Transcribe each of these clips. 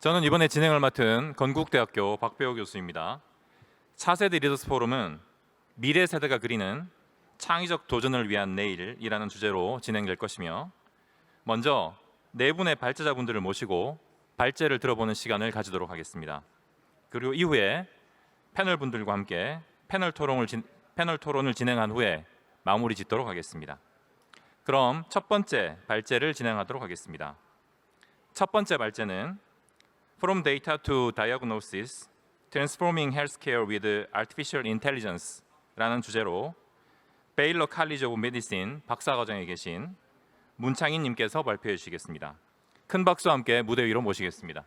저는 이번에 진행을 맡은 건국대학교 박배호 교수입니다. 차세대 리더스 포럼은 미래 세대가 그리는 창의적 도전을 위한 내일이라는 주제로 진행될 것이며, 먼저 네 분의 발제자분들을 모시고 발제를 들어보는 시간을 가지도록 하겠습니다. 그리고 이후에 패널분들과 함께 패널 토론을 진행한 후에 마무리 짓도록 하겠습니다. 그럼 첫 번째 발제를 진행하도록 하겠습니다. 첫 번째 발제는 From Data to Diagnosis, Transforming Healthcare with Artificial Intelligence라는 주제로 베일러 칼리지 오브 메디신 박사과정에 계신 문창인 님께서 발표해 주시겠습니다. 큰 박수와 함께 무대 위로 모시겠습니다.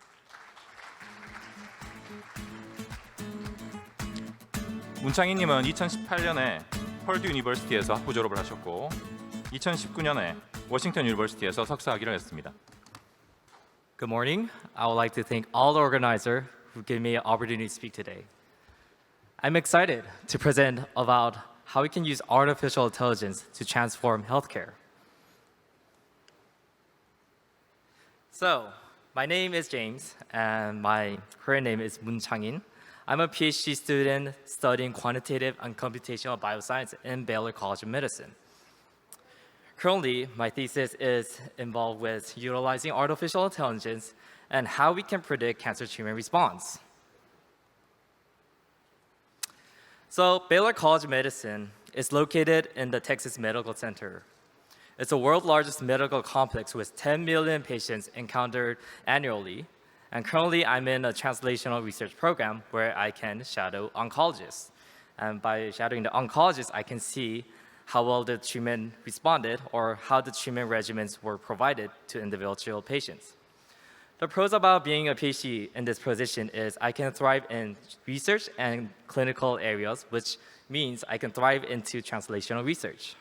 문창인 님은 2018년에 펄드 유니버시티에서 학부 졸업을 하셨고 2019년에 워싱턴 유니버시티에서 석사학위를 했습니다. Good morning. I would like to thank all the organizers who gave me an opportunity to speak today. I'm excited to present about how we can use artificial intelligence to transform healthcare. So, my name is James, and my current name is Moon Chang-in. I'm a PhD student studying quantitative and computational bioscience in Baylor College of Medicine. Currently, my thesis is involved with utilizing artificial intelligence and how we can predict cancer treatment response. So, Baylor College of Medicine is located in the Texas Medical Center. It's the world's largest medical complex with 10 million patients encountered annually. And currently, I'm in a translational research program where I can shadow oncologists. And by shadowing the oncologists, I can see how well the treatment responded or how the treatment regimens were provided to individual patients. The pros about being a PhD in this position is I can thrive in research and clinical areas, which means I can thrive into translational research.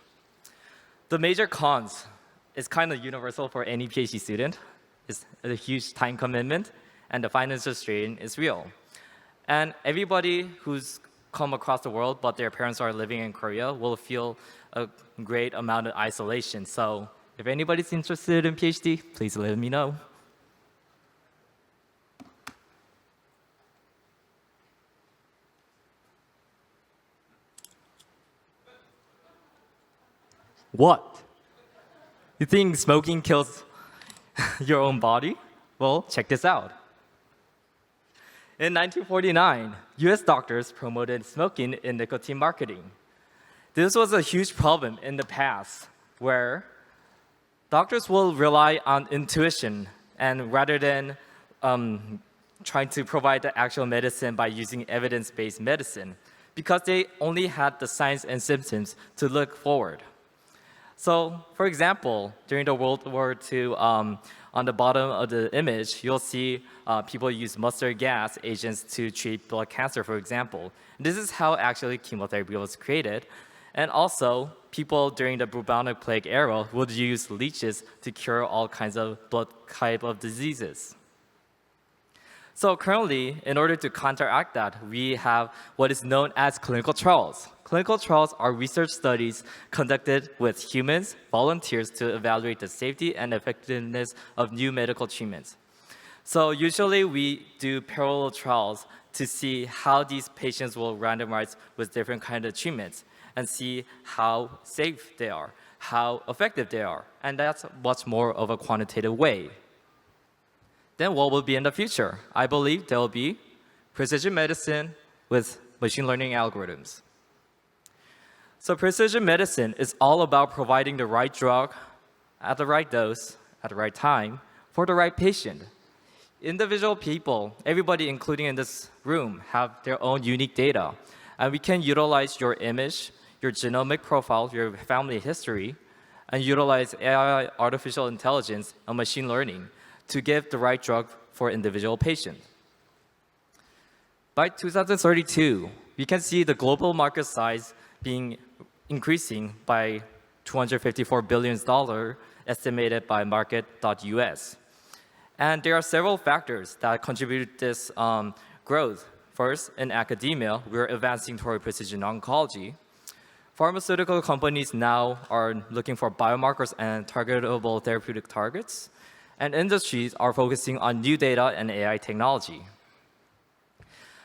The major cons is kind of universal for any PhD student. It's a huge time commitment, and the financial strain is real. And everybody who's come across the world, but their parents are living in Korea, will feel a great amount of isolation. So if anybody's interested in PhD, please let me know. What? You think smoking kills your own body? Well, check this out. In 1949, US doctors promoted smoking in nicotine marketing. This was a huge problem in the past, where doctors will rely on intuition and rather than trying to provide the actual medicine by using evidence-based medicine, because they only had the signs and symptoms to look forward. So, for example, during the World War II, on the bottom of the image, you'll see people use mustard gas agents to treat blood cancer, for example. This is how actually chemotherapy was created. And also, people during the bubonic plague era would use leeches to cure all kinds of blood type of diseases. So currently, in order to counteract that, we have what is known as clinical trials. Clinical trials are research studies conducted with humans, volunteers, to evaluate the safety and effectiveness of new medical treatments. So usually we do parallel trials to see how these patients will randomize with different kinds of treatments and see how safe they are, how effective they are. And that's much more of a quantitative way. Then what will be in the future? I believe there will be precision medicine with machine learning algorithms. So precision medicine is all about providing the right drug at the right dose, at the right time, for the right patient. Individual people, everybody including in this room, have their own unique data. And we can utilize your image, your genomic profile, your family history, and utilize AI, artificial intelligence, and machine learning to give the right drug for individual patient. By 2032, we can see the global market size being increasing by $254 billion estimated by market.us. And there are several factors that contribute to this growth. First, in academia, we're advancing toward precision oncology. Pharmaceutical companies now are looking for biomarkers and targetable therapeutic targets. and industries are focusing on new data and AI technology.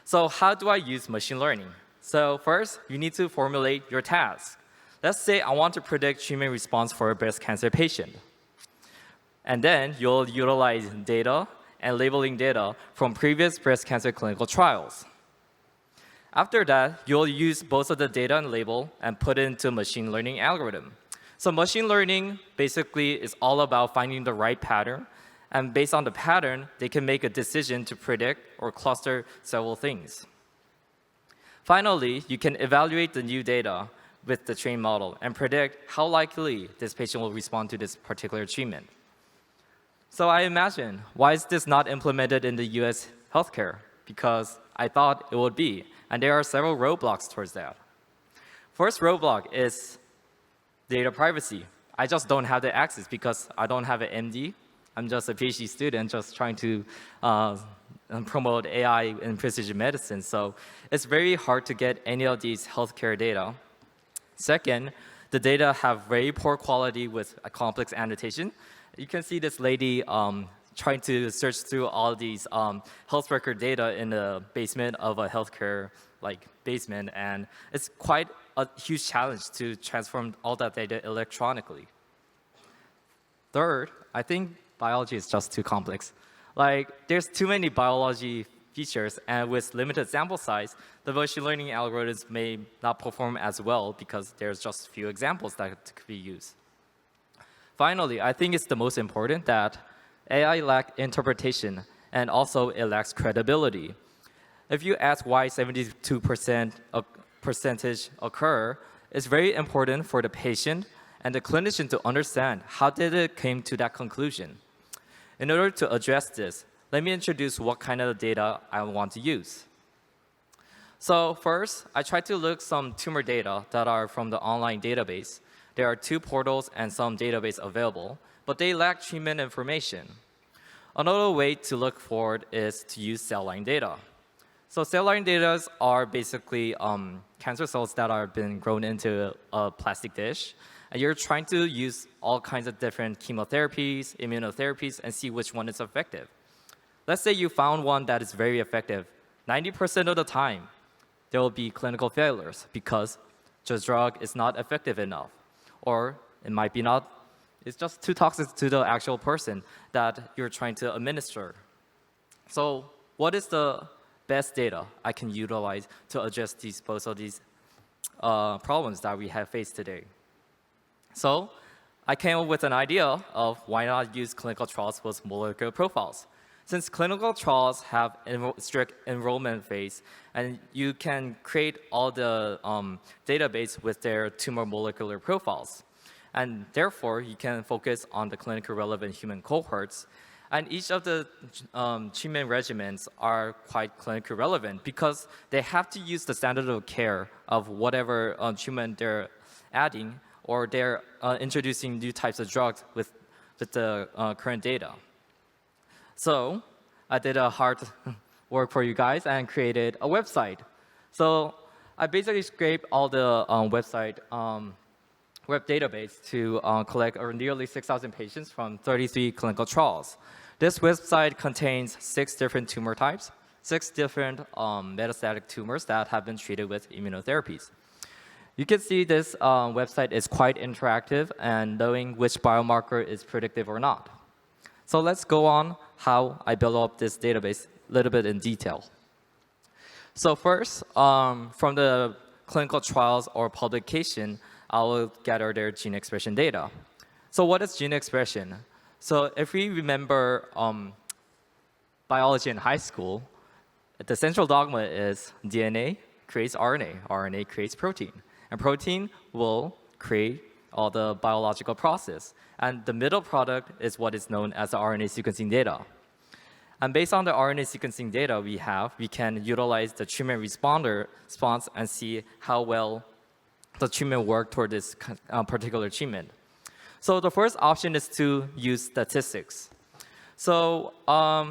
So how do I use machine learning? So first, you need to formulate your task. Let's say I want to predict treatment response for a breast cancer patient. And then you'll utilize data and labeling data from previous breast cancer clinical trials. After that, you'll use both of the data and label and put it into a machine learning algorithm. So machine learning basically is all about finding the right pattern, and based on the pattern, they can make a decision to predict or cluster several things. Finally, you can evaluate the new data with the trained model and predict how likely this patient will respond to this particular treatment. So I imagine, why is this not implemented in the US healthcare? Because I thought it would be, and there are several roadblocks towards that. First roadblock is data privacy. I just don't have the access because I don't have an MD. I'm just a PhD student just trying to promote AI in precision medicine. So it's very hard to get any of these healthcare data. Second, the data have very poor quality with a complex annotation. You can see this lady trying to search through all these health record data in the basement of a healthcare basement, and it's quite a huge challenge to transform all that data electronically. Third, I think biology is just too complex. There's too many biology features, and with limited sample size, the machine learning algorithms may not perform as well because there's just few examples that could be used. Finally, I think it's the most important that AI lacks interpretation, and also it lacks credibility. If you ask why 72% percentage occur, it's very important for the patient and the clinician to understand how did it came to that conclusion. In order to address this, let me introduce what kind of data I want to use. So first, I tried to look some tumor data that are from the online database. There are 2 portals and some database available, but they lack treatment information. Another way to look for it is to use cell line data. So cell line data are basically cancer cells that are been grown into a plastic dish. And you're trying to use all kinds of different chemotherapies, immunotherapies, and see which one is effective. Let's say you found one that is very effective. 90% of the time, there will be clinical failures because the drug is not effective enough. Or it might be not, it's just too toxic to the actual person that you're trying to administer. So what is the best data I can utilize to address both of these problems that we have faced today? So I came up with an idea of why not use clinical trials with molecular profiles. Since clinical trials have strict enrollment phase, and you can create all the database with their tumor molecular profiles. And therefore, you can focus on the clinically relevant human cohorts. And each of the treatment regimens are quite clinically relevant because they have to use the standard of care of whatever treatment they're adding, or they're introducing new types of drugs with the current data. So I did a hard work for you guys and created a website. So I basically scraped all the web database to collect nearly 6,000 patients from 33 clinical trials. This website contains 6 different tumor types, 6 different metastatic tumors that have been treated with immunotherapies. You can see this website is quite interactive and knowing which biomarker is predictive or not. So let's go on how I built up this database a little bit in detail. So first, from the clinical trials or publication, I will gather their gene expression data. So what is gene expression? So if we remember biology in high school, the central dogma is DNA creates RNA, RNA creates protein, and protein will create all the biological process. And the middle product is what is known as the RNA sequencing data. And based on the RNA sequencing data we can utilize the treatment response and see how well the treatment worked toward this particular treatment. So the first option is to use statistics. So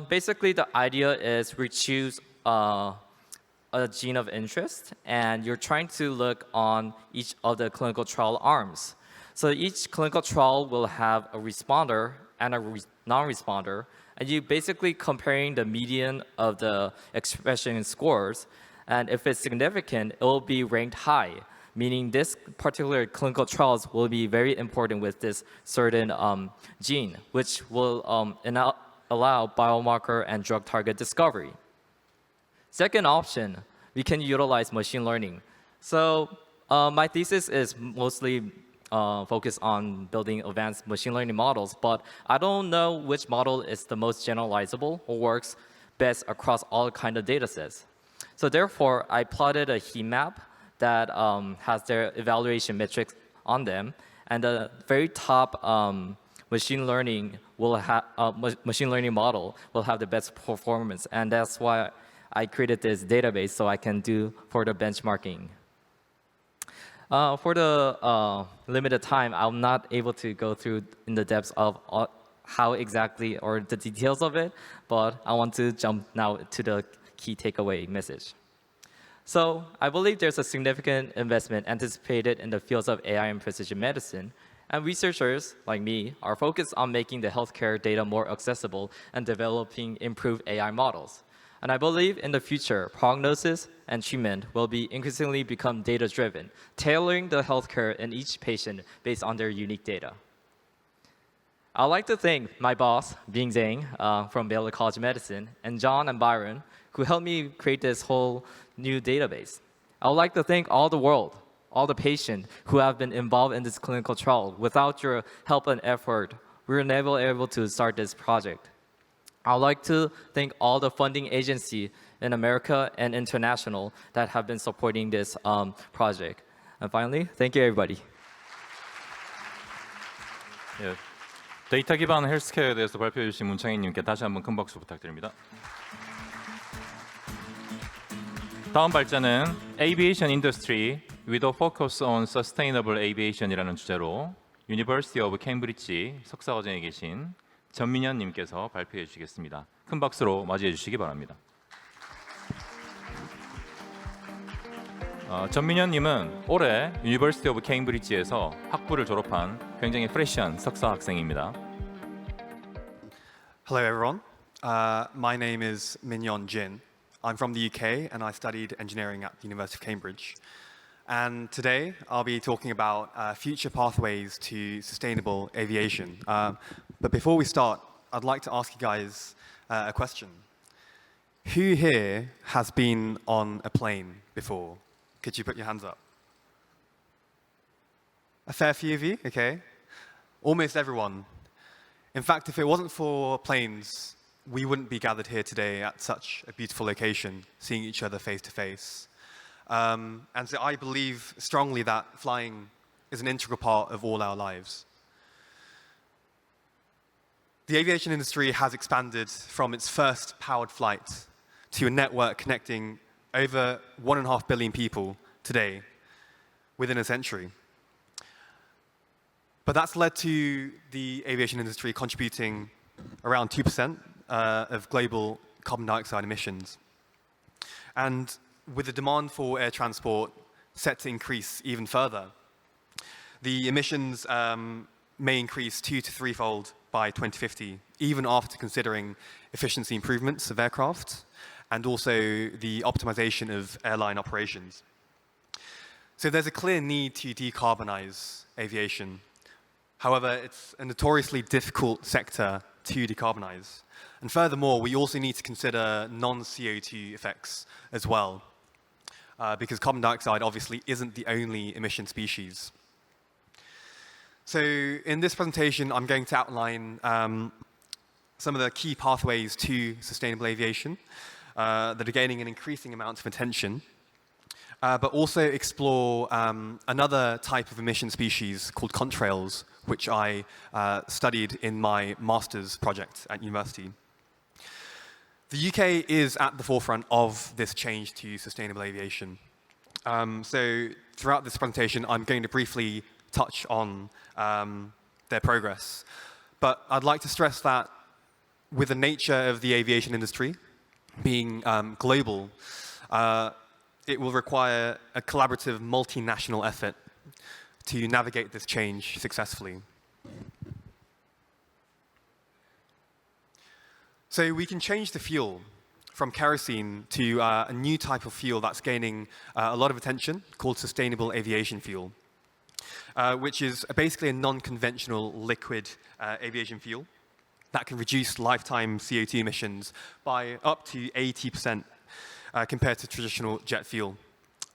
basically the idea is we choose a gene of interest, and you're trying to look on each of the clinical trial arms. So each clinical trial will have a responder and a non-responder, and you basically comparing the median of the expression scores, and if it's significant, it will be ranked high, meaning this particular clinical trials will be very important with this certain gene, which will allow biomarker and drug target discovery. Second option, we can utilize machine learning. So my thesis is mostly focused on building advanced machine learning models, but I don't know which model is the most generalizable or works best across all kind of data sets. So therefore, I plotted a heat map that has their evaluation metrics on them, and the very top machine learning model will have the best performance, and that's why I created this database so I can do further benchmarking. For the limited time, I'm not able to go through in the depths of how exactly or the details of it, but I want to jump now to the key takeaway message. So I believe there's a significant investment anticipated in the fields of AI and precision medicine, and researchers like me are focused on making the healthcare data more accessible and developing improved AI models. And I believe in the future, prognosis and treatment will be increasingly become data-driven, tailoring the healthcare in each patient based on their unique data. I'd like to thank my boss, Bing Zhang, from Baylor College of Medicine, and John and Byron, who helped me create this whole new database. I would like to thank all the world, all the patients who have been involved in this clinical trial. Without your help and effort, we were never able to start this project. I would like to thank all the funding agencies in America and international that have been supporting this project. And finally, thank you everybody. 예, 데이터 기반 헬스케어에 대해서 발표해 주신 문창희님께 다시 한번 큰 박수 부탁드립니다. 다음 발제는 Aviation Industry with a Focus on Sustainable Aviation이라는 주제로 University of Cambridge 석사과정에 계신 전민현님께서 발표해 주시겠습니다. 큰 박수로 맞이해 주시기 바랍니다. 전민현님은 올해 University of Cambridge에서 학부를 졸업한 굉장히 프레시한 석사 학생입니다. Hello everyone, my name is Minyon Jin. I'm from the UK and I studied engineering at the University of Cambridge. And today I'll be talking about future pathways to sustainable aviation. But before we start, I'd like to ask you guys a question. Who here has been on a plane before? Could you put your hands up? A fair few of you, okay. Almost everyone. In fact, if it wasn't for planes, we wouldn't be gathered here today at such a beautiful location, seeing each other face to face. And so I believe strongly that flying is an integral part of all our lives. The aviation industry has expanded from its first powered flight to a network connecting over 1.5 billion people today within a century. But that's led to the aviation industry contributing around 2% of global carbon dioxide emissions. And with the demand for air transport set to increase even further, the emissions may increase 2 to 3-fold by 2050, even after considering efficiency improvements of aircraft and also the optimization of airline operations. So there's a clear need to decarbonize aviation. However, it's a notoriously difficult sector to decarbonize. And furthermore, we also need to consider non-CO2 effects as well, because carbon dioxide obviously isn't the only emission species. So in this presentation, I'm going to outline some of the key pathways to sustainable aviation that are gaining an increasing amount of attention, but also explore another type of emission species called contrails, which I studied in my master's project at university. The UK is at the forefront of this change to sustainable aviation. So throughout this presentation, I'm going to briefly touch on their progress. But I'd like to stress that with the nature of the aviation industry being global, it will require a collaborative multinational effort to navigate this change successfully. So we can change the fuel from kerosene to a new type of fuel that's gaining a lot of attention called sustainable aviation fuel, which is basically a non-conventional liquid aviation fuel that can reduce lifetime CO2 emissions by up to 80% compared to traditional jet fuel.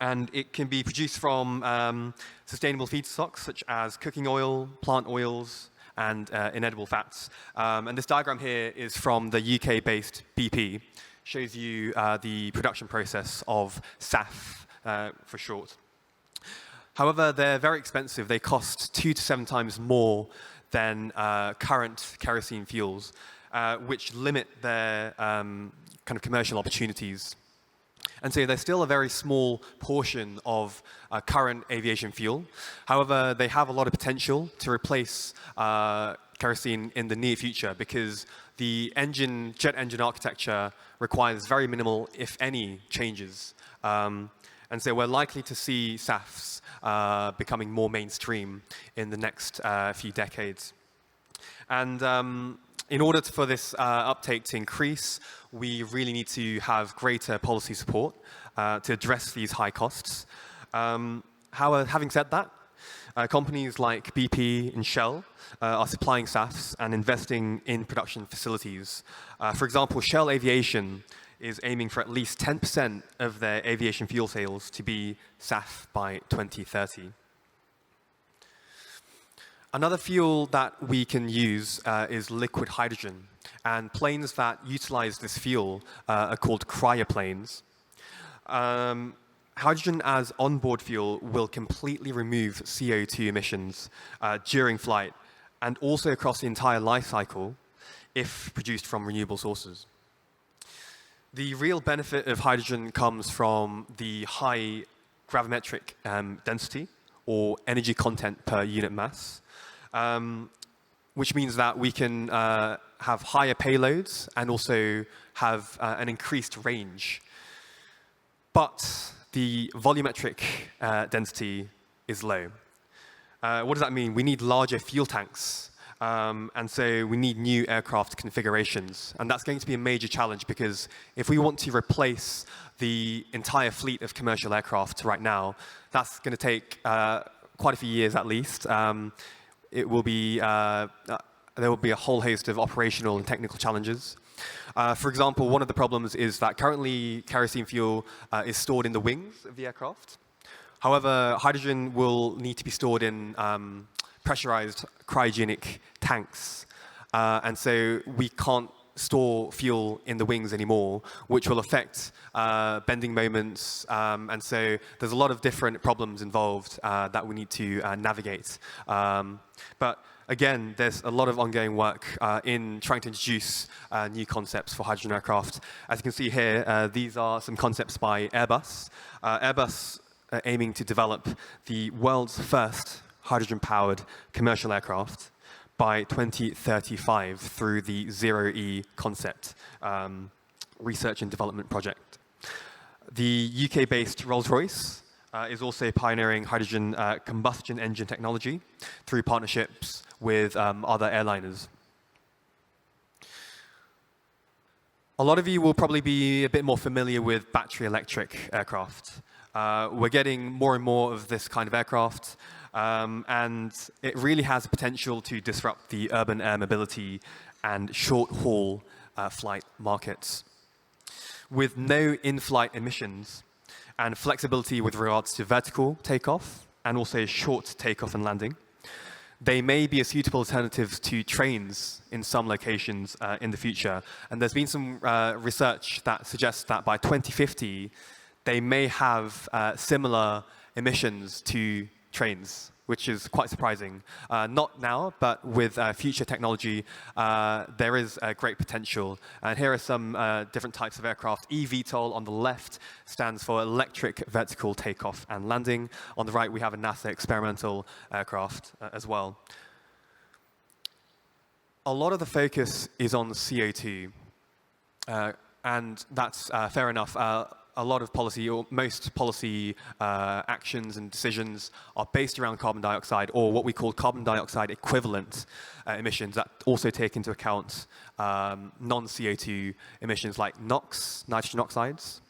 And it can be produced from sustainable feedstocks such as cooking oil, plant oils, and inedible fats. And this diagram here is from the UK-based BP. Shows you the production process of SAF for short. However, they're very expensive. They cost 2 to 7 times more than current kerosene fuels, which limit their kind of commercial opportunities. And so they're still a very small portion of current aviation fuel. However, they have a lot of potential to replace kerosene in the near future because the jet engine architecture requires very minimal, if any, changes. And so we're likely to see SAFs becoming more mainstream in the next few decades. And in order for this uptake to increase, we really need to have greater policy support to address these high costs. Having said that, companies like BP and Shell are supplying SAFs and investing in production facilities. For example, Shell Aviation is aiming for at least 10% of their aviation fuel sales to be SAF by 2030. Another fuel that we can use is liquid hydrogen. And planes that utilize this fuel are called cryoplanes. Hydrogen as onboard fuel will completely remove CO2 emissions during flight and also across the entire life cycle if produced from renewable sources. The real benefit of hydrogen comes from the high gravimetric density or energy content per unit mass, which means that we can have higher payloads and also have an increased range. But the volumetric density is low. What does that mean? We need larger fuel tanks. And so we need new aircraft configurations. And that's going to be a major challenge because if we want to replace the entire fleet of commercial aircraft right now, that's going to take quite a few years at least. There will be a whole host of operational and technical challenges. For example, one of the problems is that currently kerosene fuel is stored in the wings of the aircraft. However, hydrogen will need to be stored in pressurized cryogenic tanks. And so we can't store fuel in the wings anymore, which will affect bending moments. And so there's a lot of different problems involved that we need to navigate. But again, there's a lot of ongoing work in trying to introduce new concepts for hydrogen aircraft. As you can see here, these are some concepts by Airbus. Airbus are aiming to develop the world's first hydrogen-powered commercial aircraft by 2035 through the Zero-E concept research and development project. The UK-based Rolls-Royce is also pioneering hydrogen combustion engine technology through partnerships with other airliners. A lot of you will probably be a bit more familiar with battery electric aircraft. We're getting more and more of this kind of aircraft, and it really has the potential to disrupt the urban air mobility and short-haul flight markets. With no in-flight emissions and flexibility with regards to vertical takeoff and also short takeoff and landing, they may be a suitable alternative to trains in some locations in the future. And there's been some research that suggests that by 2050, they may have similar emissions to trains, which is quite surprising. Not now, but with future technology, there is great potential. And here are some different types of aircraft. eVTOL on the left stands for electric vertical takeoff and landing. On the right, we have a NASA experimental aircraft as well. A lot of the focus is on CO2, and that's fair enough. a lot of policy, or most policy actions and decisions are based around carbon dioxide, or what we call carbon dioxide equivalent emissions that also take into account non-CO2 emissions like NOx, nitrogen oxides.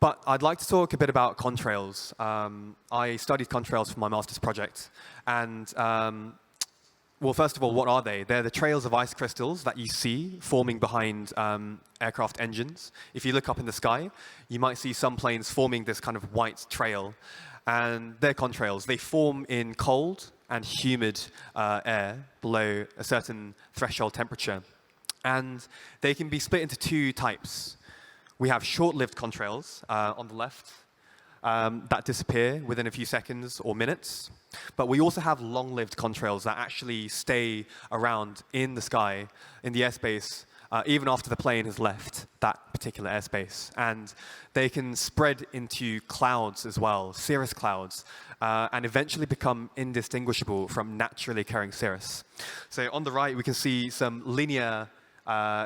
But I'd like to talk a bit about contrails. I studied contrails for my master's project, and well, first of all, what are they? They're the trails of ice crystals that you see forming behind aircraft engines. If you look up in the sky, you might see some planes forming this kind of white trail, and they're contrails. They form in cold and humid air below a certain threshold temperature, and they can be split into two types. We have short-lived contrails on the left that disappear within a few seconds or minutes. But we also have long-lived contrails that actually stay around in the sky, in the airspace, even after the plane has left that particular airspace. And they can spread into clouds as well, cirrus clouds, and eventually become indistinguishable from naturally occurring cirrus. So on the right, we can see some linear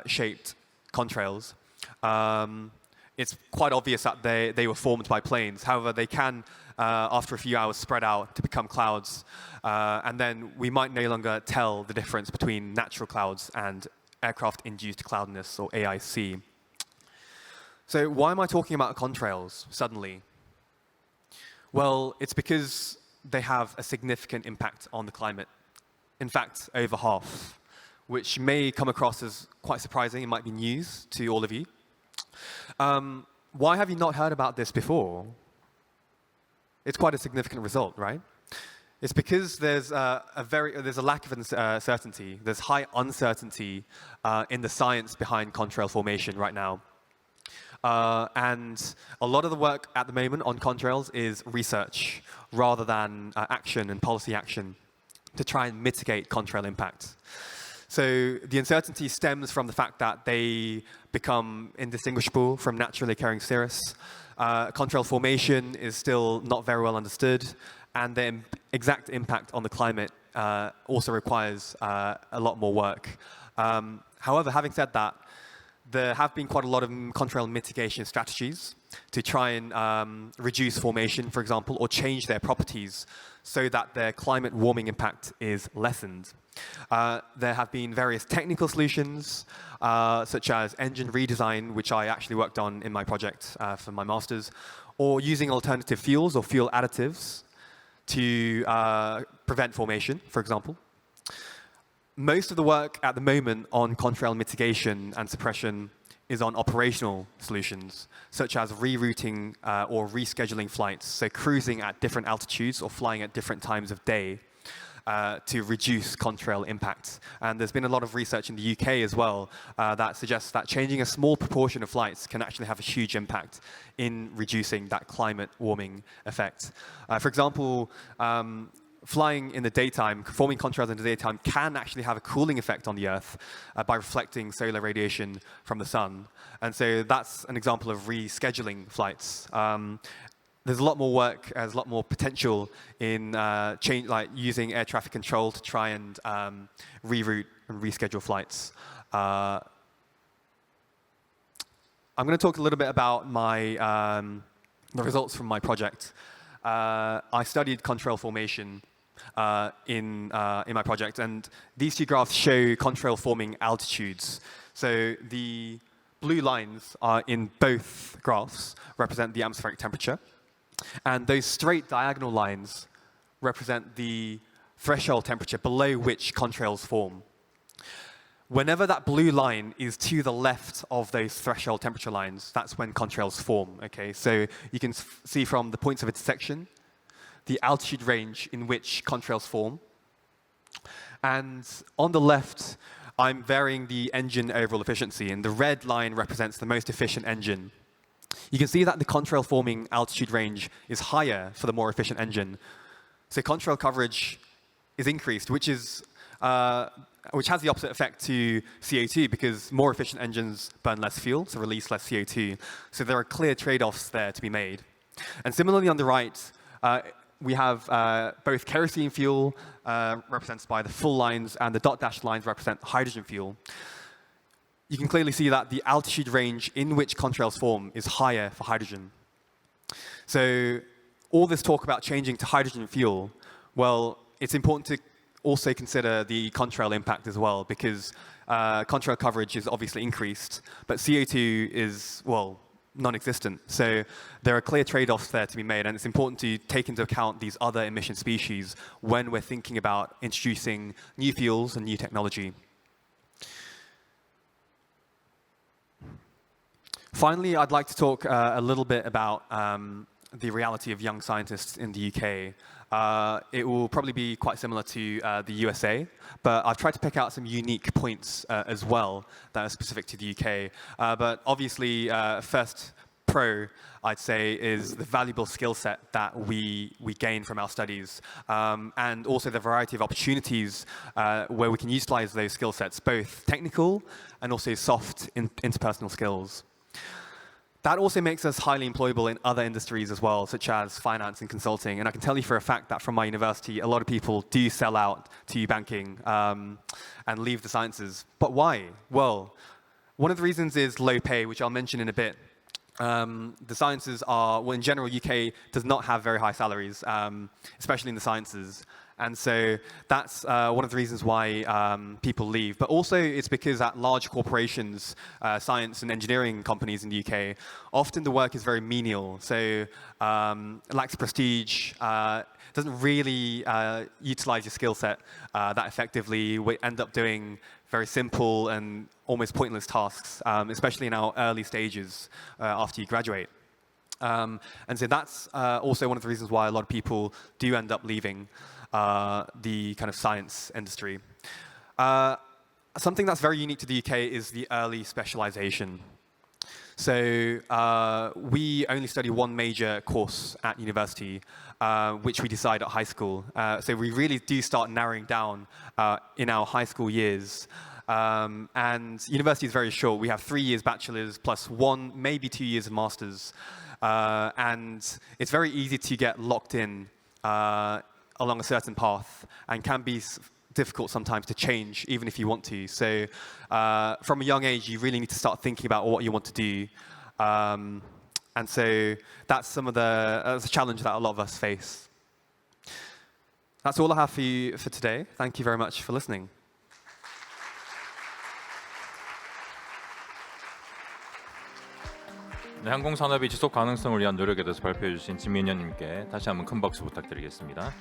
shaped contrails. It's quite obvious that they were formed by planes. However, they can, after a few hours, spread out to become clouds. And then we might no longer tell the difference between natural clouds and aircraft-induced cloudiness, or AIC. So why am I talking about contrails suddenly? Well, it's because they have a significant impact on the climate. In fact, over half, which may come across as quite surprising. It might be news to all of you. Why have you not heard about this before? It's quite a significant result, right? It's because there's a lack of uncertainty. There's high uncertainty in the science behind contrail formation right now. And a lot of the work at the moment on contrails is research rather than action and policy action to try and mitigate contrail impact. So the uncertainty stems from the fact that they become indistinguishable from naturally occurring cirrus. Contrail formation is still not very well understood, and the exact impact on the climate also requires a lot more work. However, having said that, there have been quite a lot of contrail mitigation strategies to try and reduce formation, for example, or change their properties so that their climate warming impact is lessened. There have been various technical solutions, such as engine redesign, which I actually worked on in my project for my master's, or using alternative fuels or fuel additives to prevent formation, for example. Most of the work at the moment on contrail mitigation and suppression is on operational solutions, such as rerouting or rescheduling flights, so cruising at different altitudes or flying at different times of day to reduce contrail impact. And there's been a lot of research in the UK as well that suggests that changing a small proportion of flights can actually have a huge impact in reducing that climate warming effect. For example, flying in the daytime, forming contrails in the daytime can actually have a cooling effect on the Earth by reflecting solar radiation from the sun. And so that's an example of rescheduling flights. There's a lot more work, there's a lot more potential in using air traffic control to try and reroute and reschedule flights. I'm going to talk a little bit about my the results from my project. I studied contrail formation in my project, and these two graphs show contrail forming altitudes. So the blue lines are in both graphs represent the atmospheric temperature, and those straight diagonal lines represent the threshold temperature below which contrails form. Whenever that blue line is to the left of those threshold temperature lines, that's when contrails form. Okay, so you can see from the points of intersection the altitude range in which contrails form. And on the left, I'm varying the engine overall efficiency, and the red line represents the most efficient engine. You can see that the contrail forming altitude range is higher for the more efficient engine. So contrail coverage is increased, which has the opposite effect to CO2, because more efficient engines burn less fuel, so release less CO2. So there are clear trade-offs there to be made. And similarly on the right, we have both kerosene fuel, represented by the full lines, and the dot dashed lines represent hydrogen fuel. you can clearly see that the altitude range in which contrails form is higher for hydrogen. So all this talk about changing to hydrogen fuel, well, it's important to also consider the contrail impact as well, because contrail coverage is obviously increased, but CO2 is, well, non-existent. So there are clear trade-offs there to be made, and it's important to take into account these other emission species when we're thinking about introducing new fuels and new technology. Finally, I'd like to talk a little bit about the reality of young scientists in the UK. It will probably be quite similar to the USA, but I've tried to pick out some unique points as well that are specific to the UK. But obviously, first pro, I'd say, is the valuable skill set that we gain from our studies, and also the variety of opportunities where we can utilize those skill sets, both technical and also soft interpersonal skills. That also makes us highly employable in other industries as well, such as finance and consulting. And I can tell you for a fact that from my university, a lot of people do sell out to banking and leave the sciences. But why? Well, one of the reasons is low pay, which I'll mention in a bit. The sciences are, well, in general, UK does not have very high salaries, especially in the sciences. And so that's one of the reasons why people leave. But also it's because at large corporations, science and engineering companies in the UK, often the work is very menial. So it lacks prestige, doesn't really utilize your skill set that effectively. We end up doing very simple and almost pointless tasks, especially in our early stages after you graduate. And so that's also one of the reasons why a lot of people do end up leaving the kind of science industry. Something that's very unique to the UK is the early specialization. So we only study one major course at university, which we decide at high school. So we really do start narrowing down in our high school years. And university is very short. We have 3 years bachelor's plus 1, maybe 2 years of master's. And it's very easy to get locked in along a certain path, and can be difficult sometimes to change, even if you want to. So from a young age, you really need to start thinking about what you want to do. And so that's some of the challenge that a lot of us face. That's all I have for you for today. Thank you very much for listening. 네, 항공산업의 지속 가능성을 위한 노력에 대해서 발표해 주신 진민현님께 다시 한번 큰 박수 부탁드리겠습니다.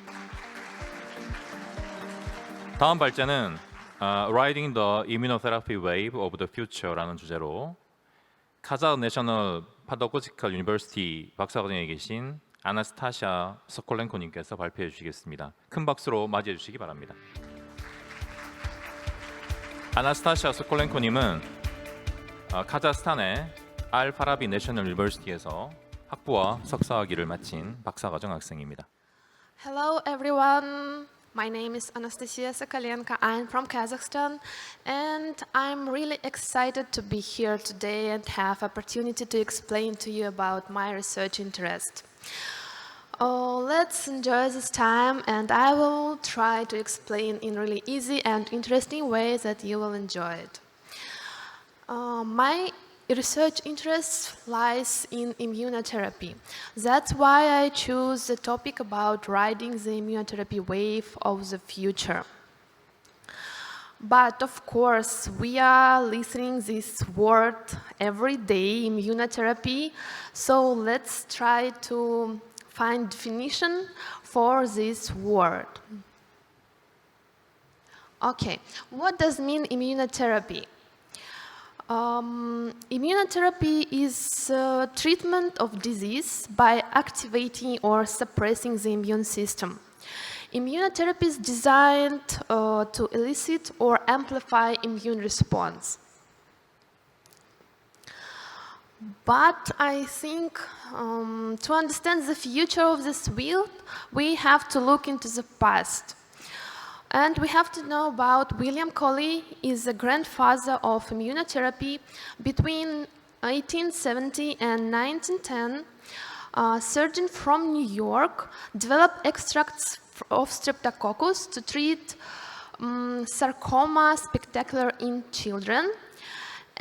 다음 발제는 Riding the Immunotherapy Wave of the Future라는 주제로 카자흐 내셔널 파다고지컬 유니버시티 박사과정에 계신 아나스타샤 소콜렌코님께서 발표해 주시겠습니다. 큰 박수로 맞이해 주시기 바랍니다. 아나스타샤 소콜렌코님은 카자흐스탄의 알파라비 내셔널 유니버시티에서 학부와 석사학위를 마친 박사과정 학생입니다. Hello everyone, my name is Anastasia Sokolenko. I'm from Kazakhstan and I'm really excited to be here today and have opportunity to explain to you about my research interest. Let's enjoy this time and I will try to explain in really easy and interesting ways that you will enjoy it. My research interest lies in immunotherapy. That's why I choose the topic about riding the immunotherapy wave of the future. But of course, we are listening this word every day, immunotherapy. So let's try to find definition for this word. Okay, what does mean immunotherapy? Immunotherapy is treatment of disease by activating or suppressing the immune system. Immunotherapy is designed to elicit or amplify immune response. But I think to understand the future of this field, we have to look into the past. And we have to know about William Coley, is the grandfather of immunotherapy. Between 1870 and 1910, a surgeon from New York developed extracts of streptococcus to treat sarcoma spectacular in children.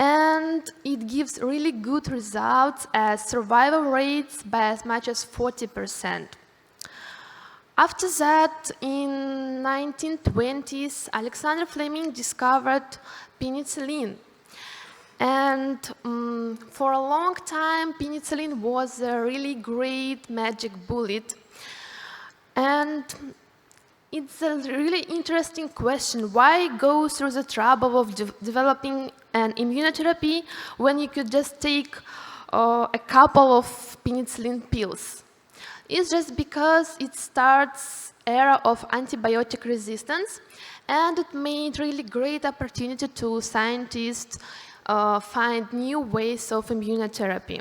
and it gives really good results as survival rates by as much as 40%. After that, in 1920s, Alexander Fleming discovered penicillin. And for a long time, penicillin was a really great magic bullet. And it's a really interesting question. Why go through the trouble of developing an immunotherapy when you could just take a couple of penicillin pills? It's just because it starts era of antibiotic resistance, and it made really great opportunity to scientists find new ways of immunotherapy.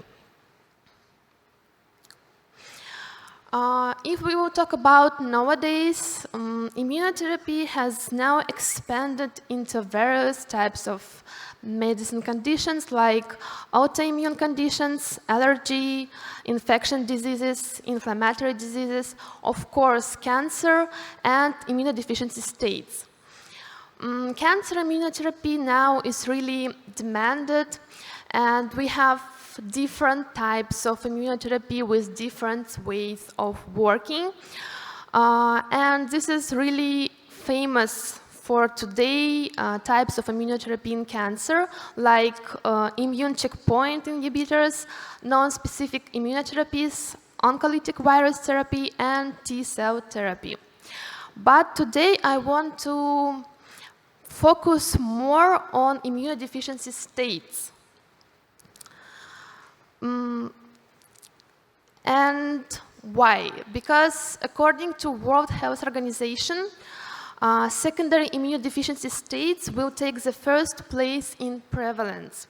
If we will talk about nowadays, immunotherapy has now expanded into various types of medicine conditions like autoimmune conditions, allergy, infection diseases, inflammatory diseases, of course, cancer, and immunodeficiency states. Cancer immunotherapy now is really demanded, and we have different types of immunotherapy with different ways of working. And this is really famous for today types of immunotherapy in cancer, like immune checkpoint inhibitors, non-specific immunotherapies, oncolytic virus therapy, and T-cell therapy. But today I want to focus more on immunodeficiency states. And why? Because according to World Health Organization, secondary immunodeficiency states will take the first place in prevalence.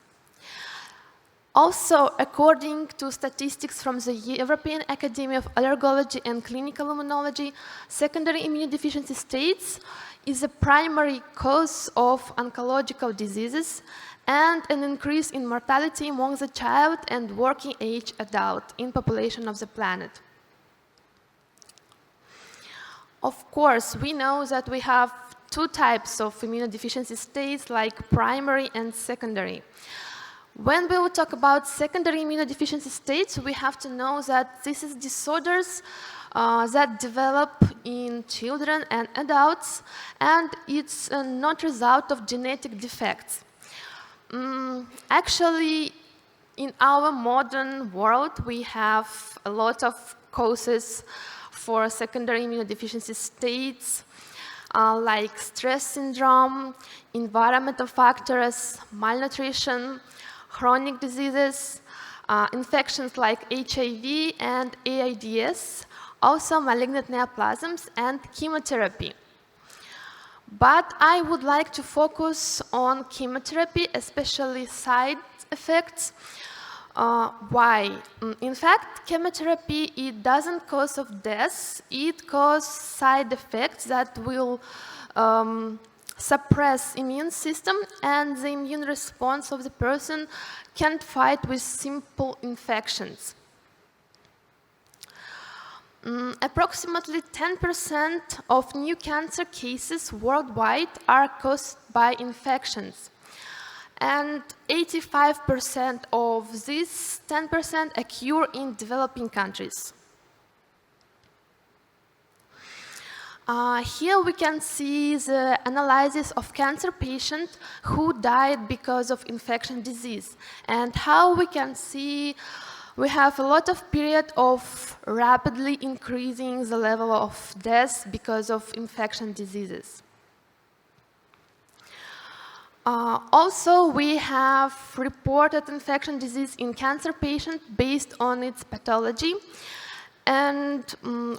Also, according to statistics from the European Academy of Allergology and Clinical Immunology, secondary immunodeficiency states is a primary cause of oncological diseases and an increase in mortality among the child and working age adult in population of the planet. Of course, we know that we have two types of immunodeficiency states, like primary and secondary. When we will talk about secondary immunodeficiency states, we have to know that this is disorders that develop in children and adults, and it's not result of genetic defects. Actually, in our modern world, we have a lot of causes for secondary immunodeficiency states, like stress syndrome, environmental factors, malnutrition, chronic diseases, infections like HIV and AIDS, also malignant neoplasms and chemotherapy. But I would like to focus on chemotherapy, especially side effects. Why? In fact, chemotherapy, it doesn't cause of death, it causes side effects that will suppress immune system, and the immune response of the person can't fight with simple infections. Approximately 10% of new cancer cases worldwide are caused by infections. And 85% of this 10% occur in developing countries. Here we can see the analysis of cancer patients who died because of infection disease, and how we can see we have a lot of period of rapidly increasing the level of deaths because of infection diseases. Also, we have reported infection disease in cancer patients based on its pathology. And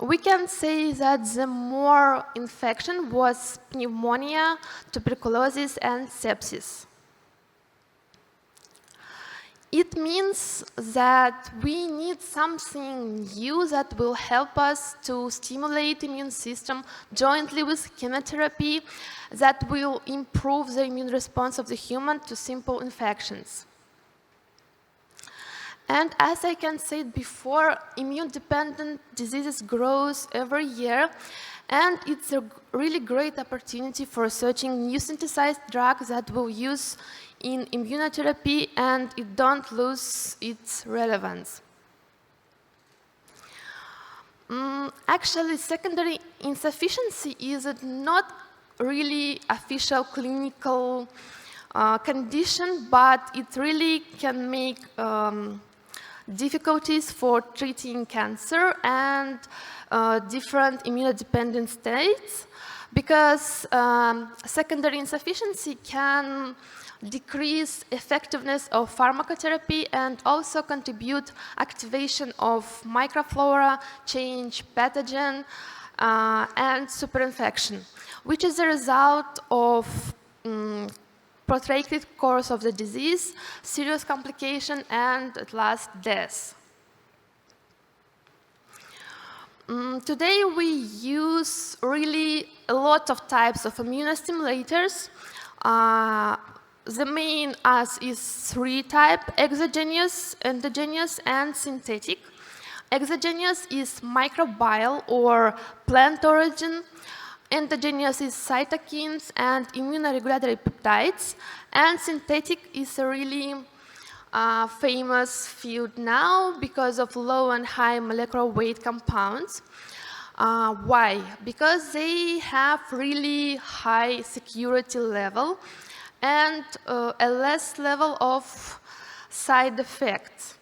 we can say that the more infection was pneumonia, tuberculosis, and sepsis. It means that we need something new that will help us to stimulate the immune system jointly with chemotherapy that will improve the immune response of the human to simple infections. And as I can say before, immune-dependent diseases grows every year, And it's a really great opportunity for researching new synthesized drugs that we'll use in immunotherapy, and it don't lose its relevance. Actually, secondary insufficiency is not really official clinical condition, but it really can make difficulties for treating cancer and different immunodependent states, because secondary insufficiency can decrease effectiveness of pharmacotherapy and also contribute activation of microflora, change pathogen, and superinfection, which is a result of protracted course of the disease, serious complication, and at last death. Today we use really a lot of types of immunostimulators. The main is three types: exogenous, endogenous, and synthetic. Exogenous is microbial or plant origin. Endogenous is cytokines and immunoregulatory peptides. And synthetic is a really famous field now because of low and high molecular weight compounds. Why? Because they have really high security level and a less level of side effects.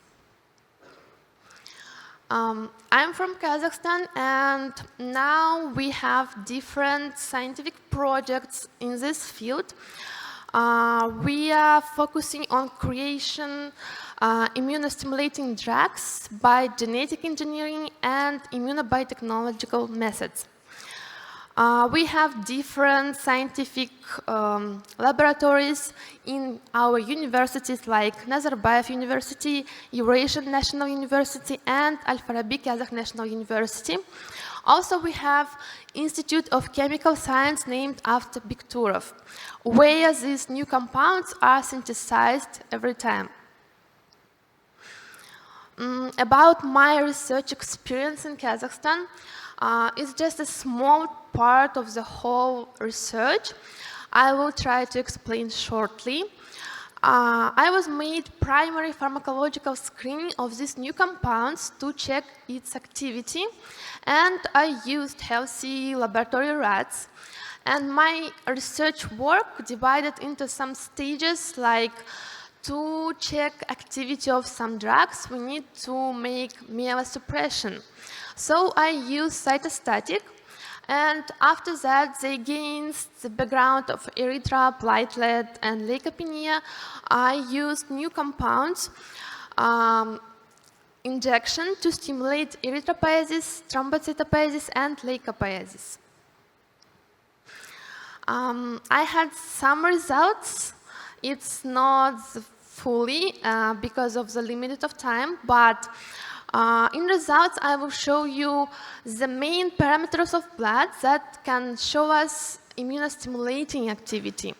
I'm from Kazakhstan, and now we have different scientific projects in this field. We are focusing on creation immunostimulating drugs by genetic engineering and immunobiotechnological methods. We have different scientific laboratories in our universities like Nazarbayev University, Eurasian National University, and Al-Farabi Kazakh National University. Also, we have Institute of Chemical Science named after Bikturov, where these new compounds are synthesized every time. About my research experience in Kazakhstan, it's just a small part of the whole research. I will try to explain shortly. I was made primary pharmacological screening of these new compounds to check its activity, and I used healthy laboratory rats. And my research work divided into some stages, like to check activity of some drugs, we need to make myelosuppression. So I used cytostatic, and after that, against the background of erythra, platelet, and leukopenia, I used new compounds, injection to stimulate erythropoiesis, thrombocytopiesis, and leukopoiesis. I had some results. It's not fully because of the limit of time, but in results, I will show you the main parameters of blood that can show us immunostimulating activity.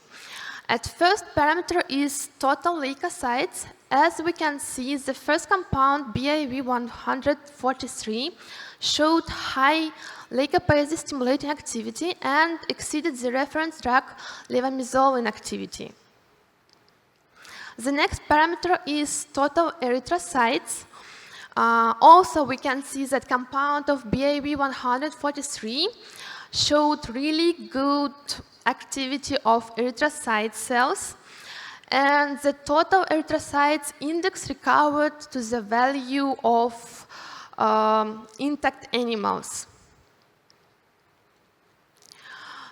At first parameter is total leukocytes. As we can see, the first compound, BIV 143, showed high leukopoiesis stimulating activity and exceeded the reference drug levamisole in activity. The next parameter is total erythrocytes. Also, we can see that compound of BIV 143 showed really good activity of erythrocyte cells, and the total erythrocytes index recovered to the value of intact animals.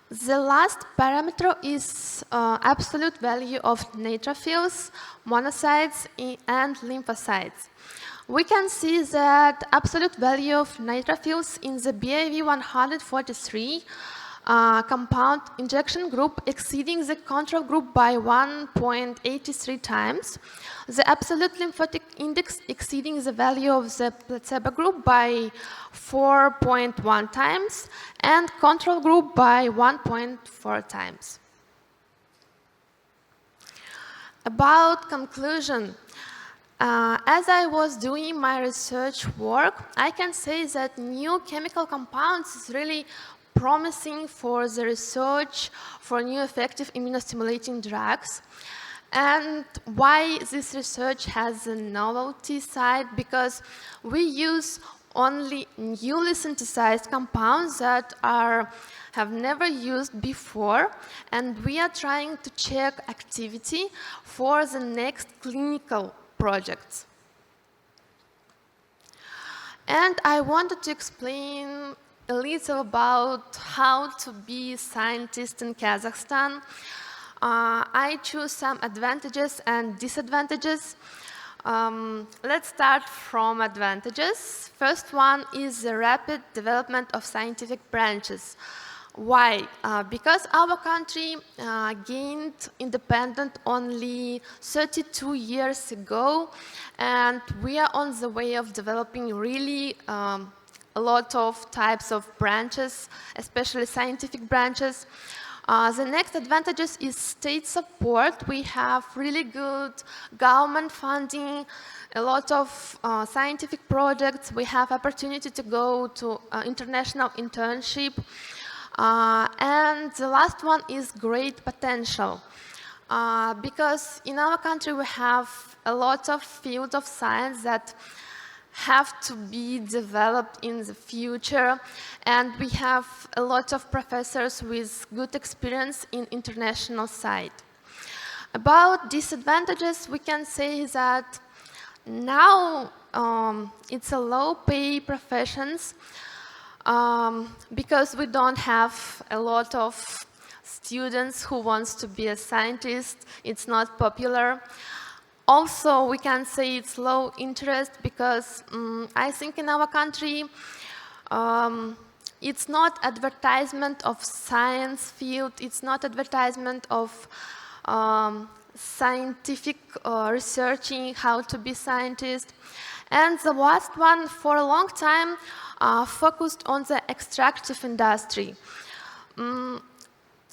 The last parameter is absolute value of neutrophils, monocytes, and lymphocytes. We can see that absolute value of neutrophils in the BIV 143 compound injection group exceeding the control group by 1.83 times, the absolute lymphatic index exceeding the value of the placebo group by 4.1 times, and control group by 1.4 times. About conclusion, as I was doing my research work, I can say that new chemical compounds is really promising for the research for new effective immunostimulating drugs. And why this research has a novelty side? Because we use only newly synthesized compounds that have never used before, and we are trying to check activity for the next clinical projects. And I wanted to explain a little about how to be a scientist in Kazakhstan. I choose some advantages and disadvantages. Let's start from advantages. First one is the rapid development of scientific branches. Why? Because our country gained independence only 32 years ago, and we are on the way of developing really a lot of types of branches, especially scientific branches. The next advantages is state support. We have really good government funding, a lot of scientific projects. We have opportunity to go to international internship. And the last one is great potential. Because in our country we have a lot of fields of science that have to be developed in the future, and we have a lot of professors with good experience in international side. About disadvantages, we can say that now it's a low-pay professions because we don't have a lot of students who wants to be a scientist. It's not popular. Also, we can say it's low interest because I think in our country it's not advertisement of science field, it's not advertisement of scientific researching how to be scientist. And the last one, for a long time, focused on the extractive industry.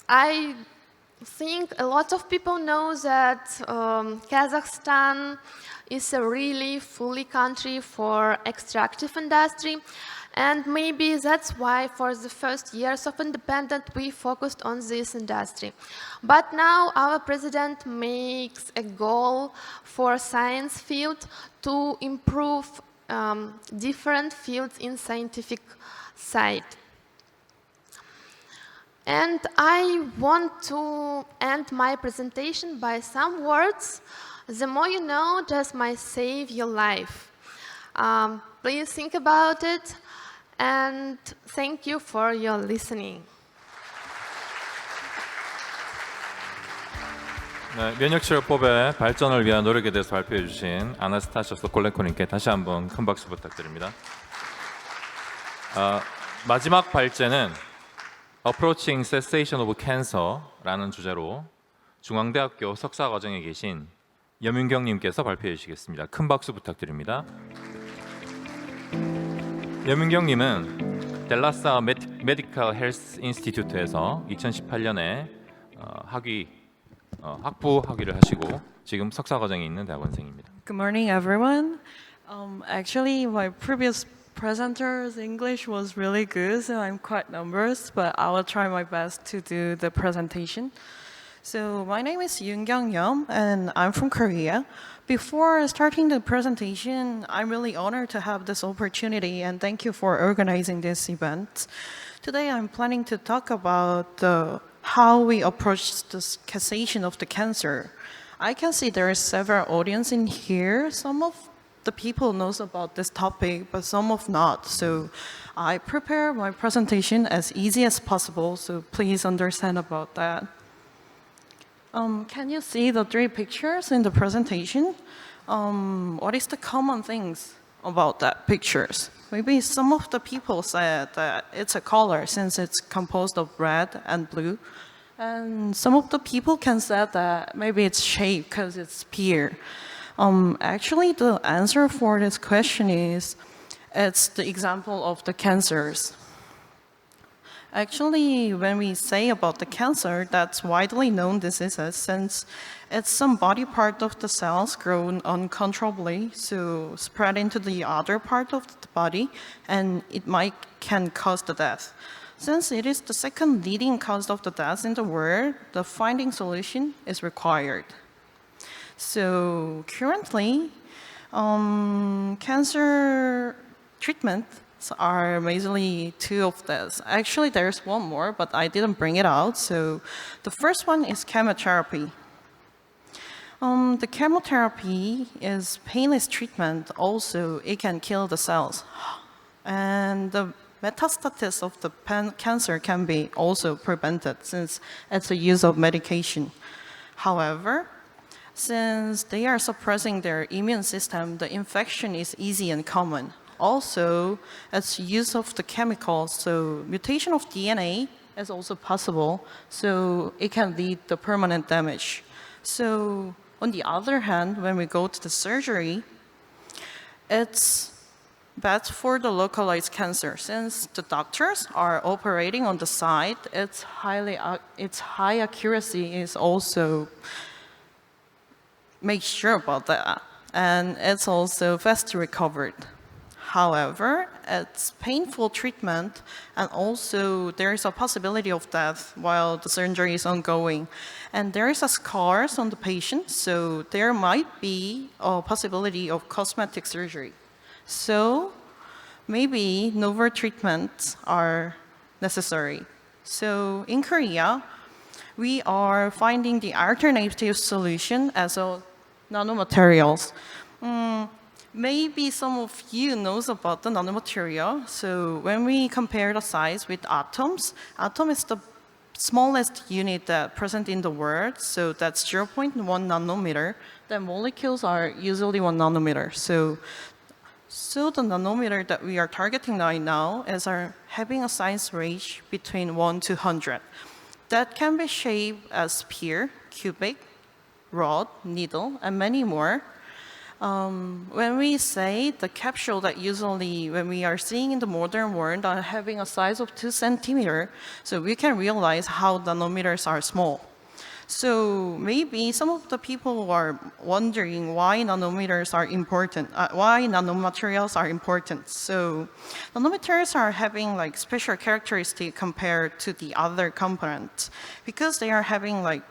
I think a lot of people know that Kazakhstan is a really fully country for extractive industry, and maybe that's why for the first years of independence we focused on this industry. But now our president makes a goal for science field to improve different fields in scientific side. And I want to end my presentation by some words. The more you know just might save your life. Please think about it, and thank you for your listening. 네, 면역치료법의 발전을 위한 노력에 대해서 발표해 주신 아나스타시아 소콜렌코님께 다시 한번 큰 박수 부탁드립니다. 마지막 발제는 Approaching Cessation of Cancer라는 주제로 중앙대학교 석사과정에 계신 여민경님께서 발표해 주시겠습니다. 큰 박수 부탁드립니다. 여민경님은 델라사 메디컬 헬스 인스티튜트에서 2018년에 학부 학위를 하시고 지금 석사과정에 있는 대학원생입니다. Good morning, everyone. Actually, my previous presenter's English was really good, so I'm quite nervous, but I will try my best to do the presentation. So my name is Yoon Kyung-yeom, and I'm from Korea. Before starting the presentation, I'm really honored to have this opportunity, and thank you for organizing this event. Today, I'm planning to talk about how we approach the cessation of the cancer. I can see there are several audience in here. Some of the people knows about this topic, but some of not. So I prepare my presentation as easy as possible, so please understand about that. Can you see the three pictures in the presentation? What is the common things about that pictures? Maybe some of the people said that it's a color since it's composed of red and blue. And some of the people can say that maybe it's shape because it's sphere. Actually, the answer for this question is, it's the example of the cancers. Actually, when we say about the cancer, that's widely known diseases since it's some body part of the cells grown uncontrollably, so spread into the other part of the body, and it can cause the death. Since it is the second leading cause of the death in the world, the finding solution is required. So currently, cancer treatments are majorly two of those. Actually, there's one more, but I didn't bring it out. So the first one is chemotherapy. The chemotherapy is painless treatment. Also, it can kill the cells. And the metastasis of the cancer can be also prevented since it's a use of medication. However, since they are suppressing their immune system, the infection is easy and common. Also, it's use of the chemicals, so mutation of DNA is also possible, so it can lead to permanent damage. So, on the other hand, when we go to the surgery, it's bad for the localized cancer. Since the doctors are operating on the site, its high accuracy is also make sure about that, and it's also fast recovered. However, it's painful treatment, and also there is a possibility of death while the surgery is ongoing. And there is a scars on the patient, so there might be a possibility of cosmetic surgery. So maybe novel treatments are necessary. So in Korea, we are finding the alternative solution as a nanomaterials. Maybe some of you knows about the nanomaterial. So when we compare the size with atoms, atom is the smallest unit that present in the world. So that's 0.1 nanometer. Then molecules are usually 1 nanometer. So the nanometer that we are targeting right now is having a size range between 1 to 100. That can be shaped as sphere, cubic, rod, needle, and many more. When we say the capsule that usually when we are seeing in the modern world are having a size of 2 centimeters, so we can realize how nanometers are small. So maybe some of the people are wondering why nanometers are important, why nanomaterials are important. So nanomaterials are having like special characteristics compared to the other components because they are having like